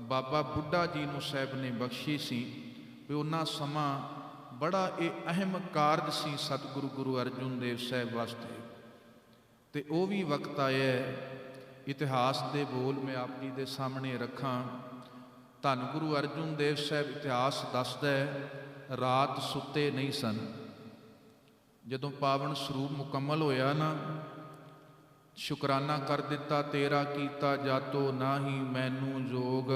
ਬਾਬਾ ਬੁੱਢਾ ਜੀ ਨੂੰ ਸਾਹਿਬ ਨੇ ਬਖਸ਼ੀ ਸੀ ਵੀ ਉਹਨਾਂ ਸਮਾਂ ਬੜਾ ਇਹ ਅਹਿਮ ਕਾਰਜ ਸੀ ਸਤਿਗੁਰੂ ਗੁਰੂ ਅਰਜਨ ਦੇਵ ਸਾਹਿਬ ਵਾਸਤੇ। ਤੇ ਉਹ ਵੀ ਵਕਤ ਆਇਆ, ਇਤਿਹਾਸ ਦੇ ਬੋਲ ਮੈਂ ਆਪ ਜੀ ਦੇ ਸਾਹਮਣੇ ਰੱਖਾਂ। ਧੰਨ ਗੁਰੂ ਅਰਜਨ ਦੇਵ ਸਾਹਿਬ ਇਤਿਹਾਸ ਦੱਸਦਾ ਹੈ, ਰਾਤ ਸੁੱਤੇ ਨਹੀਂ ਸਨ। ਜਦੋਂ ਪਾਵਨ ਸਰੂਪ ਮੁਕੰਮਲ ਹੋਇਆ ਨਾ, ਸ਼ੁਕਰਾਨਾ ਕਰ ਦਿੱਤਾ, ਤੇਰਾ ਕੀਤਾ ਜਾਤੋ ਨਾਹੀ ਮੈਨੂੰ ਜੋਗ,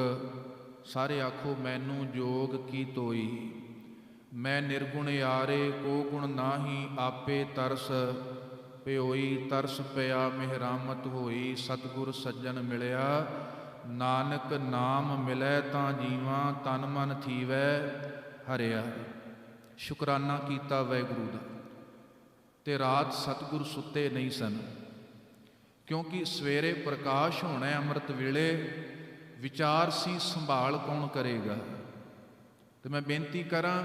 ਸਾਰੇ ਆਖੋ ਮੈਨੂੰ ਜੋਗ ਕੀ ਤੋਈ, ਮੈਂ ਨਿਰਗੁਣ ਯਾਰੇ ਕੋ ਗੁਣ ਨਾਹੀ, ਆਪੇ ਤਰਸ ਪਿਓਈ, ਤਰਸ ਪਿਆ ਮਿਹਰਾਮਤ ਹੋਈ, ਸਤਿਗੁਰ ਸੱਜਣ ਮਿਲਿਆ ਨਾਨਕ ਨਾਮ ਮਿਲੈ ਤਾਂ ਜੀਵਾਂ, ਤਨ ਮਨ ਥੀਵੈ ਹਰਿਆ। ਸ਼ੁਕਰਾਨਾ ਕੀਤਾ ਵਾਹਿਗੁਰੂ ਦਾ। ਤੇ ਰਾਤ ਸਤਿਗੁਰ ਸੁੱਤੇ ਨਹੀਂ ਸਨ, ਕਿਉਂਕਿ ਸਵੇਰੇ ਪ੍ਰਕਾਸ਼ ਹੋਣਾ ਅੰਮ੍ਰਿਤ ਵੇਲੇ। ਵਿਚਾਰ ਸੀ ਸੰਭਾਲ ਕੌਣ ਕਰੇਗਾ। ਤੇ ਮੈਂ ਬੇਨਤੀ ਕਰਾਂ,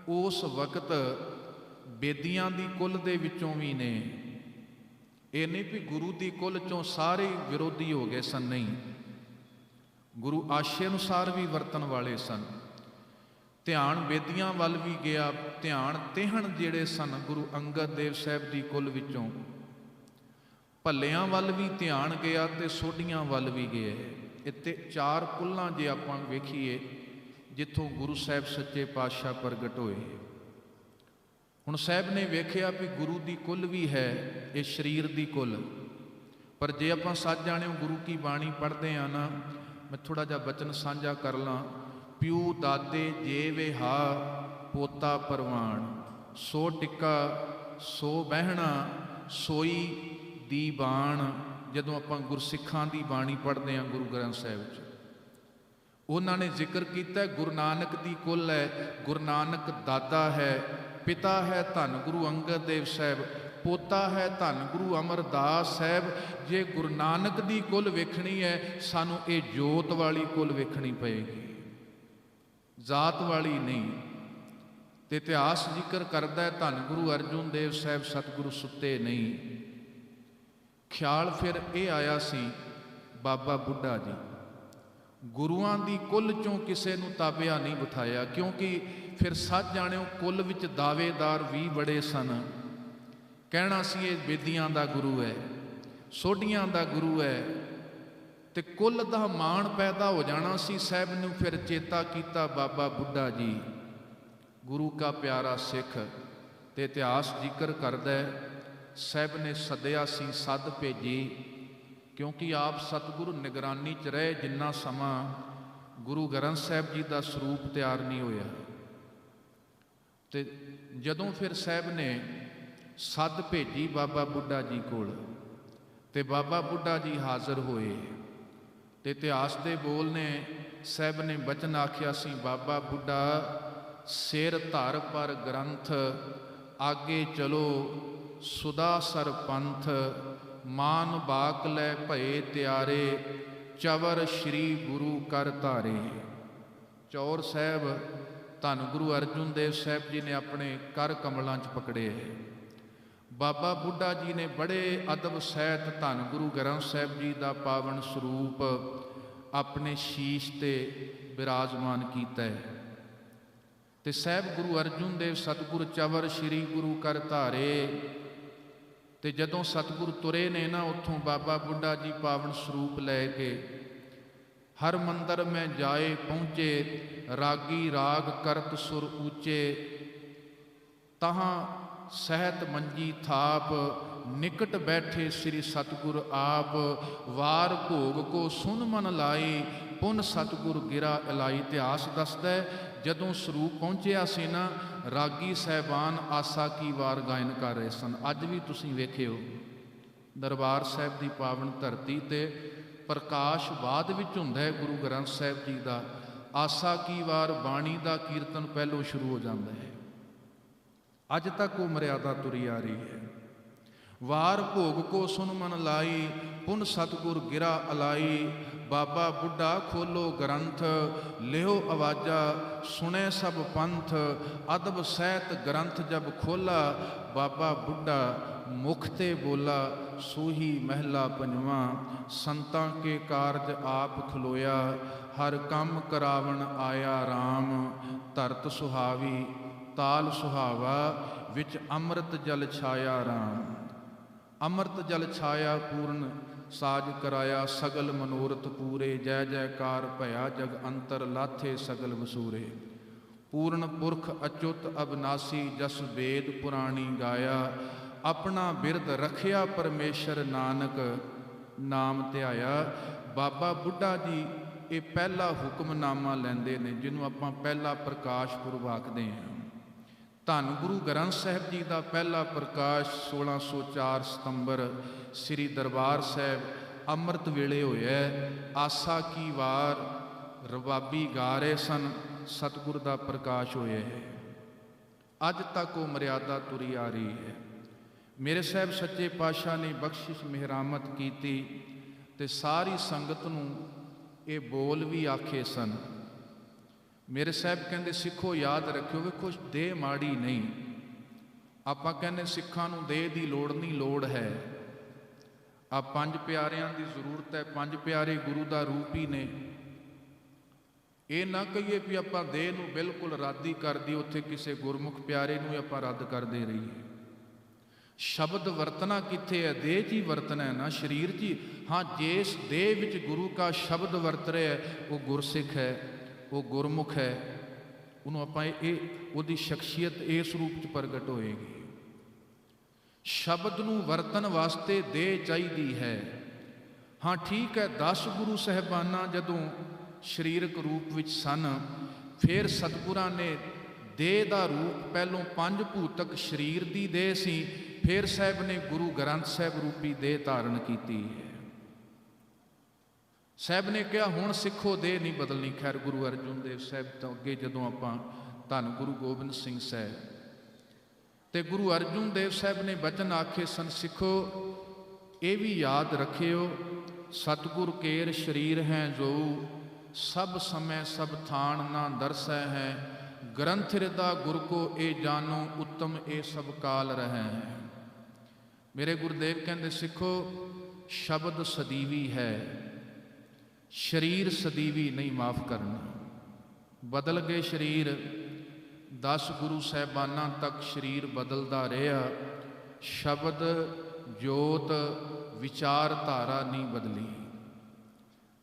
ਉਸ ਵਕਤ ਬੇਦੀਆਂ ਦੀ ਕੁੱਲ ਦੇ ਵਿੱਚੋਂ ਵੀ ਨੇ, ਇਹ ਨਹੀਂ ਵੀ ਗੁਰੂ ਦੀ ਕੁੱਲ ਚੋਂ ਸਾਰੇ ਵਿਰੋਧੀ ਹੋ ਗਏ ਸਨ, ਨਹੀਂ। ਗੁਰੂ ਆਸ਼ੇ ਅਨੁਸਾਰ ਵੀ ਵਰਤਣ ਵਾਲੇ ਸਨ। ਧਿਆਨ ਬੇਦੀਆਂ ਵੱਲ ਵੀ ਗਿਆ, ਧਿਆਨ ਤੇਹਣ ਜਿਹੜੇ ਸਨ ਗੁਰੂ ਅੰਗਦ ਦੇਵ ਸਾਹਿਬ ਦੀ ਕੁੱਲ ਵਿੱਚੋਂ, ਭੱਲਿਆਂ ਵੱਲ ਵੀ ਧਿਆਨ ਗਿਆ ਤੇ ਸੋਢੀਆਂ ਵੱਲ ਵੀ ਗਿਆ। ਇੱਥੇ 4 ਕੁੱਲਾਂ ਜੇ ਆਪਾਂ ਵੇਖੀਏ ਜਿੱਥੋਂ ਗੁਰੂ ਸਾਹਿਬ ਸੱਚੇ ਪਾਤਸ਼ਾਹ ਪ੍ਰਗਟ ਹੋਏ। ਹੁਣ ਸਾਹਿਬ ਨੇ ਵੇਖਿਆ ਵੀ ਗੁਰੂ ਦੀ ਕੁੱਲ ਵੀ ਹੈ, ਇਹ ਸਰੀਰ ਦੀ ਕੁੱਲ। ਪਰ ਜੇ ਆਪਾਂ ਸੱਚ ਜਾਣਿਓ ਗੁਰੂ ਕੀ ਬਾਣੀ ਪੜ੍ਹਦੇ ਆ ਨਾ, ਮੈਂ ਥੋੜ੍ਹਾ ਜਿਹਾ ਬਚਨ ਸਾਂਝਾ ਕਰ ਲਾਂ। ਪਿਉ ਦਾਦੇ ਜੇ ਵਿਹਾ ਪੋਤਾ ਪਰਵਾਨ, ਸੋ ਟਿੱਕਾ ਸੋ ਬਹਿਣਾ ਸੋਈ ਦੀ ਬਾਣ। ਜਦੋਂ ਆਪਾਂ ਗੁਰਸਿੱਖਾਂ ਦੀ ਬਾਣੀ ਪੜ੍ਹਦੇ ਹਾਂ ਗੁਰੂ ਗ੍ਰੰਥ ਸਾਹਿਬ 'ਚ, ਉਹਨਾਂ ਨੇ ਜ਼ਿਕਰ ਕੀਤਾ ਗੁਰੂ ਨਾਨਕ ਦੀ ਕੁੱਲ ਹੈ। ਗੁਰੂ ਨਾਨਕ ਦਾਦਾ ਹੈ, ਪਿਤਾ ਹੈ ਧੰਨ ਗੁਰੂ ਅੰਗਦ ਦੇਵ ਸਾਹਿਬ, ਪੋਤਾ ਹੈ ਧੰਨ ਗੁਰੂ ਅਮਰਦਾਸ ਸਾਹਿਬ। ਜੇ ਗੁਰੂ ਨਾਨਕ ਦੀ ਕੁੱਲ ਵੇਖਣੀ ਹੈ, ਸਾਨੂੰ ਇਹ ਜੋਤ ਵਾਲੀ ਕੁੱਲ ਵੇਖਣੀ ਪਏਗੀ, ਜ਼ਾਤ ਵਾਲੀ ਨਹੀਂ। ਤੇ ਇਤਿਹਾਸ ਜ਼ਿਕਰ ਕਰਦਾ ਹੈ ਧੰਨ ਗੁਰੂ ਅਰਜੁਨ ਦੇਵ ਸਾਹਿਬ ਸਤਿਗੁਰੂ ਸੁੱਤੇ ਨਹੀਂ। ਖਿਆਲ ਫਿਰ ਇਹ ਆਇਆ ਸੀ, ਬਾਬਾ ਬੁੱਢਾ ਜੀ ਗੁਰੂਆਂ ਦੀ ਕੁੱਲ ਚੋਂ ਕਿਸੇ ਨੂੰ ਤਾਬਿਆ ਨਹੀਂ ਬਿਠਾਇਆ, ਕਿਉਂਕਿ ਫਿਰ ਸੱਚ ਜਾਣਿਓ ਕੁੱਲ ਵਿੱਚ ਦਾਅਵੇਦਾਰ ਵੀ ਬੜੇ ਸਨ। ਕਹਿਣਾ ਸੀ ਇਹ ਬੇਦੀਆਂ ਦਾ ਗੁਰੂ ਹੈ, ਸੋਢੀਆਂ ਦਾ ਗੁਰੂ ਹੈ, ਤੇ ਕੁੱਲ ਦਾ ਮਾਣ ਪੈਦਾ ਹੋ ਜਾਣਾ ਸੀ। ਸਾਹਿਬ ਨੂੰ ਫਿਰ ਚੇਤਾ ਕੀਤਾ ਬਾਬਾ ਬੁੱਢਾ ਜੀ ਗੁਰੂ ਕਾ ਪਿਆਰਾ ਸਿੱਖ। ਤੇ ਇਤਿਹਾਸ ਜ਼ਿਕਰ ਕਰਦਾ ਸਾਹਿਬ ਨੇ ਸੱਦਿਆ ਸੀ, ਸੱਦ ਭੇਜੀ, ਕਿਉਂਕਿ ਆਪ ਸਤਿਗੁਰੂ ਨਿਗਰਾਨੀ 'ਚ ਰਹੇ ਜਿੰਨਾ ਸਮਾਂ ਗੁਰੂ ਗ੍ਰੰਥ ਸਾਹਿਬ ਜੀ ਦਾ ਸਰੂਪ ਤਿਆਰ ਨਹੀਂ ਹੋਇਆ। ਤੇ ਜਦੋਂ ਫਿਰ ਸਾਹਿਬ ਨੇ ਸੱਦ ਭੇਜੀ ਬਾਬਾ ਬੁੱਢਾ ਜੀ ਕੋਲ, ਤੇ ਬਾਬਾ ਬੁੱਢਾ ਜੀ ਹਾਜ਼ਰ ਹੋਏ। ਤੇ ਇਤਿਹਾਸ ਦੇ ਬੋਲ ਨੇ, ਸਾਹਿਬ ਨੇ ਬਚਨ ਆਖਿਆ ਸੀ, ਬਾਬਾ ਬੁੱਢਾ ਸਿਰ ਧਰ ਪਰ ਗ੍ਰੰਥ, ਆਗੇ ਚਲੋ ਸੁਦਾ ਸਰ ਪੰਥ, ਮਾਨ ਬਾਕ ਲੈ ਭਏ ਤਿਆਰੇ, ਚਵਰ ਸ਼੍ਰੀ ਗੁਰੂ ਕਰ ਧਾਰੇ। ਚੌਰ ਸਾਹਿਬ ਧੰਨ ਗੁਰੂ ਅਰਜੁਨ ਦੇਵ ਸਾਹਿਬ ਜੀ ਨੇ ਆਪਣੇ ਕਰ ਕਮਲਾਂ 'ਚ ਪਕੜੇ। ਬਾਬਾ ਬੁੱਢਾ ਜੀ ਨੇ ਬੜੇ ਅਦਬ ਸਹਿਤ ਧੰਨ ਗੁਰੂ ਗ੍ਰੰਥ ਸਾਹਿਬ ਜੀ ਦਾ ਪਾਵਨ ਸਰੂਪ ਆਪਣੇ ਸ਼ੀਸ਼ ਤੇ ਬਿਰਾਜਮਾਨ ਕੀਤਾ ਹੈ। ਤੇ ਸਾਹਿਬ ਗੁਰੂ ਅਰਜੁਨ ਦੇਵ ਸਤਿਗੁਰ ਚਵਰ ਸ਼੍ਰੀ ਗੁਰੂ ਕਰ ਧਾਰੇ। ਤੇ ਜਦੋਂ ਸਤਿਗੁਰ ਤੁਰੇ ਨੇ ਨਾ ਉੱਥੋਂ, ਬਾਬਾ ਬੁੱਢਾ ਜੀ ਪਾਵਨ ਸਰੂਪ ਲੈ ਕੇ ਹਰ ਮੰਦਰ ਮੈਂ ਜਾਏ ਪਹੁੰਚੇ, ਰਾਗੀ ਰਾਗ ਕਰਤ ਸੁਰ ਉੱਚੇ, ਤਹਾਂ ਸਹਿਤ ਮੰਜੀ ਥਾਪ, ਨਿਕਟ ਬੈਠੇ ਸ੍ਰੀ ਸਤਿਗੁਰ ਆਪ, ਵਾਰ ਭੋਗ ਕੋ ਸੁਨ ਮਨ ਲਾਈ, ਪੁਨ ਸਤਿਗੁਰ ਗਿਰਾ ਇਲਾਈ। ਇਤਿਹਾਸ ਦੱਸਦਾ ਜਦੋਂ ਸਰੂਪ ਪਹੁੰਚਿਆ ਸੀ ਨਾ, ਰਾਗੀ ਸਾਹਿਬਾਨ ਆਸਾ ਕੀ ਵਾਰ ਗਾਇਨ ਕਰ ਰਹੇ ਸਨ। ਅੱਜ ਵੀ ਤੁਸੀਂ ਵੇਖਿਓ ਦਰਬਾਰ ਸਾਹਿਬ ਦੀ ਪਾਵਨ ਧਰਤੀ ਤੇ ਪ੍ਰਕਾਸ਼ ਬਾਅਦ ਵਿੱਚ ਹੁੰਦਾ ਹੈ ਗੁਰੂ ਗ੍ਰੰਥ ਸਾਹਿਬ ਜੀ ਦਾ। ਆਸਾ ਕੀ ਵਾਰ ਬਾਣੀ ਦਾ ਕੀਰਤਨ ਪਹਿਲੋਂ ਸ਼ੁਰੂ ਹੋ ਜਾਂਦਾ ਹੈ। ਅੱਜ ਤੱਕ ਉਹ ਮਰਿਆਦਾ ਤੁਰੀ ਆ ਰਹੀ ਹੈ। ਵਾਰ ਭੋਗ ਕੋ ਸੁਨ ਮਨ ਲਾਈ, ਪੁਨ ਸਤਿਗੁਰ ਗਿਰਾ ਅਲਾਈ। ਬਾਬਾ ਬੁੱਢਾ ਖੋਲੋ ਗ੍ਰੰਥ, ਲਿਓ ਆਵਾਜ਼ਾ ਸੁਣੇ ਸਭ ਪੰਥ, ਅਦਬ ਸਹਿਤ ਗ੍ਰੰਥ ਜਬ ਖੋਲਾ, ਬਾਬਾ ਬੁੱਢਾ ਮੁਖ ਤੇ ਬੋਲਾ, ਸੂਹੀ ਮਹਿਲਾ ਪੰਜਵਾਂ, ਸੰਤਾਂ ਕੇ ਕਾਰਜ ਆਪ ਖਲੋਇਆ, ਹਰ ਕੰਮ ਕਰਾਵਣ ਆਇਆ ਰਾਮ, ਧਰਤ ਸੁਹਾਵੀ ਤਾਲ ਸੁਹਾਵਾ, ਵਿੱਚ ਅੰਮ੍ਰਿਤ ਜਲ ਛਾਇਆ ਰਾਮ। ਅੰਮ੍ਰਿਤ ਜਲ ਛਾਇਆ ਪੂਰਨ ਸਾਜ ਕਰਾਇਆ, ਸਗਲ ਮਨੋਰਥ ਪੂਰੇ, ਜੈ ਜੈਕਾਰ ਭਇਆ ਜਗ ਅੰਤਰ, ਲਾਥੇ ਸਗਲ ਵਸੂਰੇ। ਪੂਰਨ ਪੁਰਖ ਅਚੁੱਤ ਅਬਨਾਸੀ, ਜਸ ਵੇਦ ਪੁਰਾਣੀ ਗਾਇਆ, ਆਪਣਾ ਬਿਰਦ ਰੱਖਿਆ ਪਰਮੇਸ਼ਰ, ਨਾਨਕ ਨਾਮ ਧਿਆਇਆ। ਬਾਬਾ ਬੁੱਢਾ ਜੀ ਇਹ ਪਹਿਲਾ ਹੁਕਮਨਾਮਾ ਲੈਂਦੇ ਨੇ, ਜਿਹਨੂੰ ਆਪਾਂ ਪਹਿਲਾ ਪ੍ਰਕਾਸ਼ ਪੁਰਬ ਆਖਦੇ ਹਾਂ। ਧੰਨ ਗੁਰੂ ਗ੍ਰੰਥ ਸਾਹਿਬ ਜੀ ਦਾ ਪਹਿਲਾ ਪ੍ਰਕਾਸ਼ 1604 ਸਤੰਬਰ ਸ੍ਰੀ ਦਰਬਾਰ ਸਾਹਿਬ ਅੰਮ੍ਰਿਤ ਵੇਲੇ ਹੋਇਆ। ਆਸਾ ਕੀ ਵਾਰ ਰਬਾਬੀ ਗਾ ਰਹੇ ਸਨ, ਸਤਿਗੁਰ ਦਾ ਪ੍ਰਕਾਸ਼ ਹੋਇਆ ਹੈ। ਅੱਜ ਤੱਕ ਉਹ ਮਰਿਆਦਾ ਤੁਰੀ ਆ ਰਹੀ ਹੈ। ਮੇਰੇ ਸਾਹਿਬ ਸੱਚੇ ਪਾਤਸ਼ਾਹ ਨੇ ਬਖਸ਼ਿਸ਼ ਮਿਹਰਾਮਤ ਕੀਤੀ ਤੇ ਸਾਰੀ ਸੰਗਤ ਨੂੰ ਇਹ ਬੋਲ ਵੀ ਆਖੇ ਸਨ। ਮੇਰੇ ਸਾਹਿਬ ਕਹਿੰਦੇ ਸਿੱਖੋ ਯਾਦ ਰੱਖਿਓ, ਵੇਖੋ ਦੇਹ ਮਾੜੀ ਨਹੀਂ। ਆਪਾਂ ਕਹਿੰਦੇ ਸਿੱਖਾਂ ਨੂੰ ਦੇਹ ਦੀ ਲੋੜ ਨਹੀਂ, ਲੋੜ ਹੈ। ਆ ਪੰਜ ਪਿਆਰਿਆਂ ਦੀ ਜ਼ਰੂਰਤ ਹੈ। ਪੰਜ ਪਿਆਰੇ ਗੁਰੂ ਦਾ ਰੂਪ ਹੀ ਨੇ। ਇਹ ਨਾ ਕਹੀਏ ਵੀ ਆਪਾਂ ਦੇਹ ਨੂੰ ਬਿਲਕੁਲ ਰੱਦ ਹੀ ਕਰ ਦਈਏ, ਉੱਥੇ ਕਿਸੇ ਗੁਰਮੁਖ ਪਿਆਰੇ ਨੂੰ ਆਪਾਂ ਰੱਦ ਕਰਦੇ ਰਹੀਏ। ਸ਼ਬਦ ਵਰਤਣਾ ਕਿੱਥੇ ਹੈ? ਦੇਹ 'ਚ ਹੀ ਵਰਤਣਾ ਹੈ ਨਾ, ਸਰੀਰ 'ਚ ਹੀ। ਹਾਂ, ਜਿਸ ਦੇਹ ਵਿੱਚ ਗੁਰੂ ਕਾ ਸ਼ਬਦ ਵਰਤ ਰਿਹਾ ਉਹ ਗੁਰਸਿੱਖ ਹੈ, ਉਹ ਗੁਰਮੁਖ ਹੈ। ਉਹਨੂੰ ਆਪਾਂ ਉਹਦੀ ਸ਼ਖਸੀਅਤ ਇਸ ਰੂਪ 'ਚ ਪ੍ਰਗਟ ਹੋਏਗੀ। ਸ਼ਬਦ ਨੂੰ ਵਰਤਣ ਵਾਸਤੇ ਦੇਹ ਚਾਹੀਦੀ ਹੈ। ਹਾਂ ਠੀਕ ਹੈ, 10 ਗੁਰੂ ਸਾਹਿਬਾਨਾਂ ਜਦੋਂ ਸਰੀਰਕ ਰੂਪ ਵਿੱਚ ਸਨ, ਫਿਰ ਸਤਿਗੁਰਾਂ ਨੇ ਦੇਹ ਦਾ ਰੂਪ, ਪਹਿਲੋਂ ਪੰਜ ਭੂਤਕ ਸਰੀਰ ਦੀ ਦੇਹ ਸੀ, ਫਿਰ ਸਾਹਿਬ ਨੇ ਗੁਰੂ ਗ੍ਰੰਥ ਸਾਹਿਬ ਰੂਪੀ ਦੇਹ ਧਾਰਨ ਕੀਤੀ ਹੈ। ਸਾਹਿਬ ਨੇ ਕਿਹਾ ਹੁਣ ਸਿੱਖੋ ਦੇਹ ਨਹੀਂ ਬਦਲਣੀ। ਖੈਰ ਗੁਰੂ ਅਰਜਨ ਦੇਵ ਸਾਹਿਬ ਤੋਂ ਅੱਗੇ ਜਦੋਂ ਆਪਾਂ ਧੰਨ ਗੁਰੂ ਗੋਬਿੰਦ ਸਿੰਘ ਸਾਹਿਬ ਤੇ ਗੁਰੂ ਅਰਜਨ ਦੇਵ ਸਾਹਿਬ ਨੇ ਬਚਨ ਆਖੇ ਸਨ, ਸਿੱਖੋ ਇਹ ਵੀ ਯਾਦ ਰੱਖਿਓ, ਸਤਿਗੁਰ ਕੇਰ ਸਰੀਰ ਹੈ ਜੋ ਸਭ ਸਮੇਂ ਸਭ ਥਾਨ ਨਾ ਦਰਸੈ ਹੈ, ਗ੍ਰੰਥ ਹਿਰਦਾ ਗੁਰ ਕੋ ਇਹ ਜਾਨੋ ਉੱਤਮ ਇਹ ਸਭ ਕਾਲ ਰਹਿ ਹੈ। ਮੇਰੇ ਗੁਰਦੇਵ ਕਹਿੰਦੇ ਸਿੱਖੋ ਸ਼ਬਦ ਸਦੀਵੀ ਹੈ, ਸਰੀਰ ਸਦੀਵੀ ਨਹੀਂ। ਮਾਫ ਕਰਨਾ, ਬਦਲ ਗਏ ਸਰੀਰ। 10 ਗੁਰੂ ਸਾਹਿਬਾਨਾਂ ਤੱਕ ਸਰੀਰ ਬਦਲਦਾ ਰਿਹਾ, ਸ਼ਬਦ ਜੋਤ ਵਿਚਾਰਧਾਰਾ ਨਹੀਂ ਬਦਲੀ।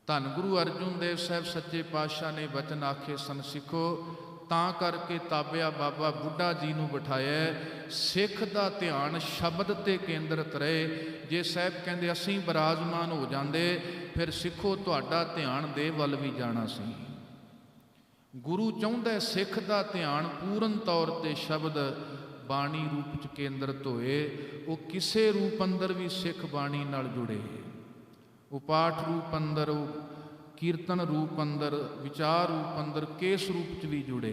ਧੰਨ ਗੁਰੂ ਅਰਜਨ ਦੇਵ ਸਾਹਿਬ ਸੱਚੇ ਪਾਤਸ਼ਾਹ ਨੇ ਬਚਨ ਆਖੇ ਸਨ, ਸਿੱਖੋ ਤਾਂ ਕਰਕੇ ਤਾਬਿਆ ਬਾਬਾ ਬੁੱਢਾ ਜੀ ਨੂੰ ਬਿਠਾਇਆ, ਸਿੱਖ ਦਾ ਧਿਆਨ ਸ਼ਬਦ ਤੇ ਕੇਂਦਰਿਤ ਰਹੇ। ਜੇ ਸਾਹਿਬ ਕਹਿੰਦੇ ਅਸੀਂ ਬਿਰਾਜਮਾਨ ਹੋ ਜਾਂਦੇ, ਫਿਰ ਸਿੱਖੋ ਤੁਹਾਡਾ ਧਿਆਨ ਦੇਹ ਵੱਲ ਵੀ ਜਾਣਾ ਸੀ। ਗੁਰੂ ਚਾਹੁੰਦਾ ਸਿੱਖ ਦਾ ਧਿਆਨ ਪੂਰਨ ਤੌਰ ਤੇ ਸ਼ਬਦ ਬਾਣੀ ਰੂਪ 'ਚ ਕੇਂਦਰਿਤ ਹੋਏ। ਉਹ ਕਿਸੇ ਰੂਪ ਅੰਦਰ ਵੀ ਸਿੱਖ ਬਾਣੀ ਨਾਲ ਜੁੜੇ, ਉਹ ਪਾਠ ਰੂਪ ਅੰਦਰ, ਉਹ ਕੀਰਤਨ ਰੂਪ ਅੰਦਰ, ਵਿਚਾਰ ਰੂਪ ਅੰਦਰ, ਕੇਸ ਰੂਪ 'ਚ ਵੀ ਜੁੜੇ।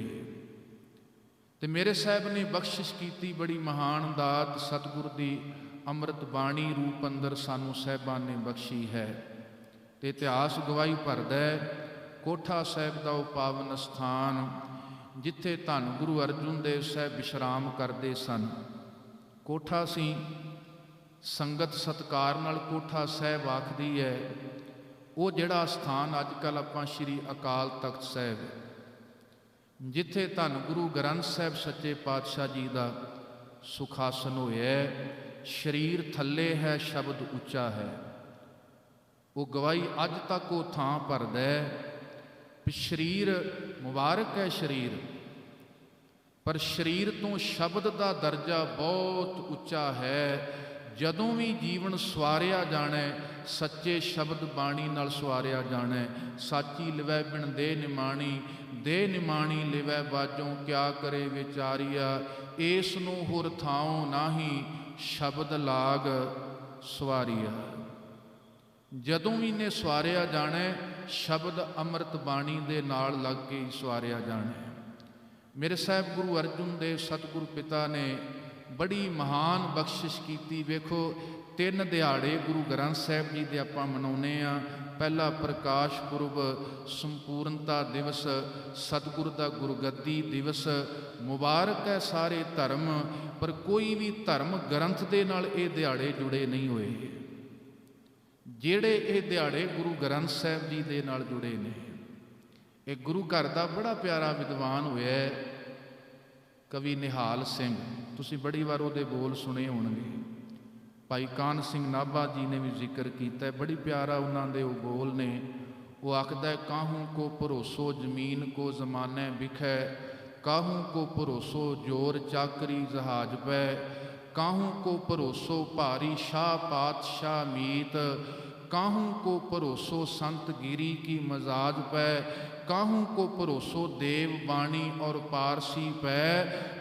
ਤੇ ਮੇਰੇ ਸਾਹਿਬ ਨੇ ਬਖਸ਼ਿਸ਼ ਕੀਤੀ ਬੜੀ ਮਹਾਨ ਦਾਤ, ਸਤਿਗੁਰ ਦੀ ਅੰਮ੍ਰਿਤ ਬਾਣੀ ਰੂਪ ਅੰਦਰ ਸਾਨੂੰ ਸਾਹਿਬਾਨ ਨੇ ਬਖਸ਼ੀ ਹੈ। ਤੇ ਇਤਿਹਾਸ ਗਵਾਹੀ ਭਰਦਾ ਕੋਠਾ ਸਾਹਿਬ ਦਾ ਉਹ ਪਾਵਨ ਸਥਾਨ ਜਿੱਥੇ ਧੰਨ ਗੁਰੂ ਅਰਜਨ ਦੇਵ ਸਾਹਿਬ ਵਿਸ਼ਰਾਮ ਕਰਦੇ ਸਨ। ਕੋਠਾ ਸੀ, ਸੰਗਤ ਸਤਿਕਾਰ ਨਾਲ ਕੋਠਾ ਸਾਹਿਬ ਆਖਦੀ ਹੈ। ਉਹ ਜਿਹੜਾ ਸਥਾਨ ਅੱਜ ਕੱਲ੍ਹ ਆਪਾਂ ਸ਼੍ਰੀ ਅਕਾਲ ਤਖਤ ਸਾਹਿਬ, ਜਿੱਥੇ ਧੰਨ ਗੁਰੂ ਗ੍ਰੰਥ ਸਾਹਿਬ ਸੱਚੇ ਪਾਤਸ਼ਾਹ ਜੀ ਦਾ ਸੁਖਾਸਨ ਹੋਇਆ, ਸਰੀਰ ਥੱਲੇ ਹੈ, ਸ਼ਬਦ ਉੱਚਾ ਹੈ। ਉਹ ਗਵਾਹੀ ਅੱਜ ਤੱਕ ਉਹ ਥਾਂ ਭਰਦਾ ਹੈ ਵੀ ਸਰੀਰ ਮੁਬਾਰਕ ਹੈ ਸਰੀਰ, ਪਰ ਸਰੀਰ ਤੋਂ ਸ਼ਬਦ ਦਾ ਦਰਜਾ ਬਹੁਤ ਉੱਚਾ ਹੈ। ਜਦੋਂ ਵੀ ਜੀਵਨ ਸਵਾਰਿਆ ਜਾਣਾ, ਸੱਚੇ ਸ਼ਬਦ ਬਾਣੀ ਨਾਲ ਸਵਾਰਿਆ ਜਾਣਾ। ਸਾਚੀ ਲਿਵੈ ਬਿਨ ਦੇਹ ਨਿਮਾਣੀ, ਦੇਹ ਨਿਮਾਣੀ ਲਿਵੈ ਬਾਝੋਂ, ਕਿਆ ਕਰੇ ਵਿਚਾਰੀਆ, ਏਸ ਨੂੰ ਹੁਰ ਥਾਉ ਨਾਹੀ, ਸ਼ਬਦ ਲਾਗ ਸਵਾਰੀਆ। ਜਦੋਂ ਵੀ ਨੇ ਸਵਾਰਿਆ ਜਾਣਾ, ਸ਼ਬਦ ਅੰਮ੍ਰਿਤ ਬਾਣੀ ਦੇ ਨਾਲ ਲੱਗ ਕੇ ਸਵਾਰਿਆ ਜਾਣਾ। ਮੇਰੇ ਸਾਹਿਬ ਗੁਰੂ ਅਰਜਨ ਦੇਵ ਸਤਿਗੁਰੂ ਪਿਤਾ ਨੇ ਬੜੀ ਮਹਾਨ ਬਖਸ਼ਿਸ਼ ਕੀਤੀ। ਵੇਖੋ 3 ਦਿਹਾੜੇ ਗੁਰੂ ਗ੍ਰੰਥ ਸਾਹਿਬ ਜੀ ਦੇ ਆਪਾਂ ਮਨਾਉਂਦੇ ਹਾਂ। ਪਹਿਲਾ ਪ੍ਰਕਾਸ਼ ਪੁਰਬ, ਸੰਪੂਰਨਤਾ ਦਿਵਸ, ਸਤਿਗੁਰ ਦਾ ਗੁਰਗੱਦੀ ਦਿਵਸ। ਮੁਬਾਰਕ ਹੈ ਸਾਰੇ ਧਰਮ, ਪਰ ਕੋਈ ਵੀ ਧਰਮ ਗ੍ਰੰਥ ਦੇ ਨਾਲ ਇਹ ਦਿਹਾੜੇ ਜੁੜੇ ਨਹੀਂ ਹੋਏ। ਜਿਹੜੇ ਇਹ ਦਿਹਾੜੇ ਗੁਰੂ ਗ੍ਰੰਥ ਸਾਹਿਬ ਜੀ ਦੇ ਨਾਲ ਜੁੜੇ ਨੇ। ਇਹ ਗੁਰੂ ਘਰ ਦਾ ਬੜਾ ਪਿਆਰਾ ਵਿਦਵਾਨ ਹੋਇਆ ਕਵੀ ਨਿਹਾਲ ਸਿੰਘ, ਤੁਸੀਂ ਬੜੀ ਵਾਰ ਉਹਦੇ ਬੋਲ ਸੁਣੇ ਹੋਣਗੇ। ਭਾਈ ਕਾਨ ਸਿੰਘ ਨਾਭਾ ਜੀ ਨੇ ਵੀ ਜ਼ਿਕਰ ਕੀਤਾ, ਬੜੀ ਪਿਆਰਾ ਉਹਨਾਂ ਦੇ ਉਹ ਬੋਲ ਨੇ। ਉਹ ਆਖਦਾ, ਕਾਹੂ ਕੋ ਭਰੋਸੋ ਜ਼ਮੀਨ ਕੋ ਜ਼ਮਾਨੇ ਵਿਖੈ, ਕਾਹੂ ਕੋ ਭਰੋਸੋ ਜੋਰ ਚਾਕਰੀ ਜਹਾਜ ਪੈ, ਕਾਹੂ ਕੋ ਭਰੋਸੋ ਭਾਰੀ ਸ਼ਾਹ ਪਾਤਸ਼ਾਹ ਮੀਤ, ਕਾਹੂ ਕੋ ਭਰੋਸੋ ਸੰਤ ਗਿਰੀ ਕੀ ਮਜ਼ਾਜ ਪੈ, काहू को भरोसो देव बाणी और पारसी पै,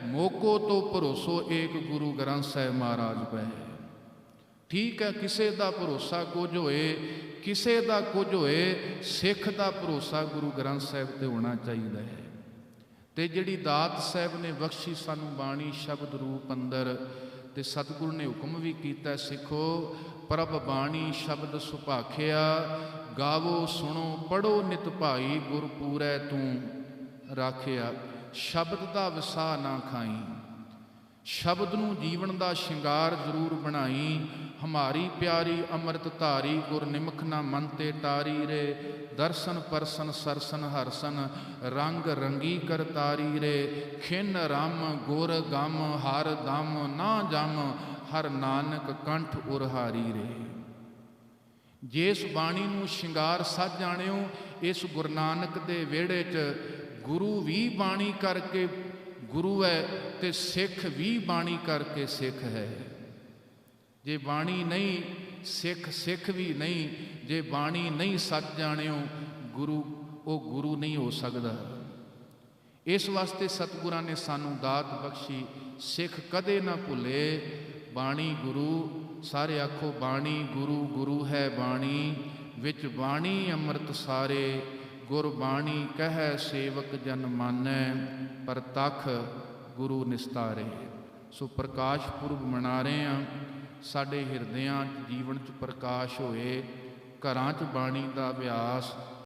मोको तो भरोसो एक गुरु ग्रंथ साहिब महाराज पै। ठीक है, किसी का भरोसा कुछ होए, किसी का कुछ होए, सिख का भरोसा गुरु ग्रंथ साहिब ते होना चाहिए है। तो जिहड़ी दात साहिब ने बख्शी सानू बाणी शब्द रूप अंदर, ते सतगुरु ने हुक्म भी किया, सिखो प्रभ बाणी शब्द सुभाखिया, गावो सुनो पढ़ो नित भाई, गुर पूरै तू राखिया। शब्द का विसाह ना खाई, शब्द नूं जीवन का शिंगार जरूर बनाई। हमारी प्यारी अमृत धारी, गुर निमख ना मन ते टारी रे। दर्शन परसन सरसन हरसन, रंग रंगी करतारी रे। खिन राम गुर गम, हर दम ना जम, हर नानक कंठ उरहारी रे। जिस बाणी नूं शिंगार सज जाणिओ, इस गुरु नानक दे विहड़े च गुरु भी बाणी करके गुरु है, तो सिख भी बाणी करके सिख है। जे बाणी नहीं सिख, सिख भी नहीं। जे बाणी नहीं सच जाणिओ, गुरु वो गुरु नहीं हो सकता। इस वास्ते सतगुरां ने सानू दात बख्शी, सिख कदे ना भुले बाणी गुरु। सारे आखो बाणी गुरु, गुरु है बाणी, विच बाणी अमृत सारे। गुर बाणी कह सेवक जन मानै, पर तख गुरु निस्तारे। सो प्रकाश पुरब मना रहे हैं। साडे हिरदियां जीवन च प्रकाश होए, घरां च बाणी दा अभ्यास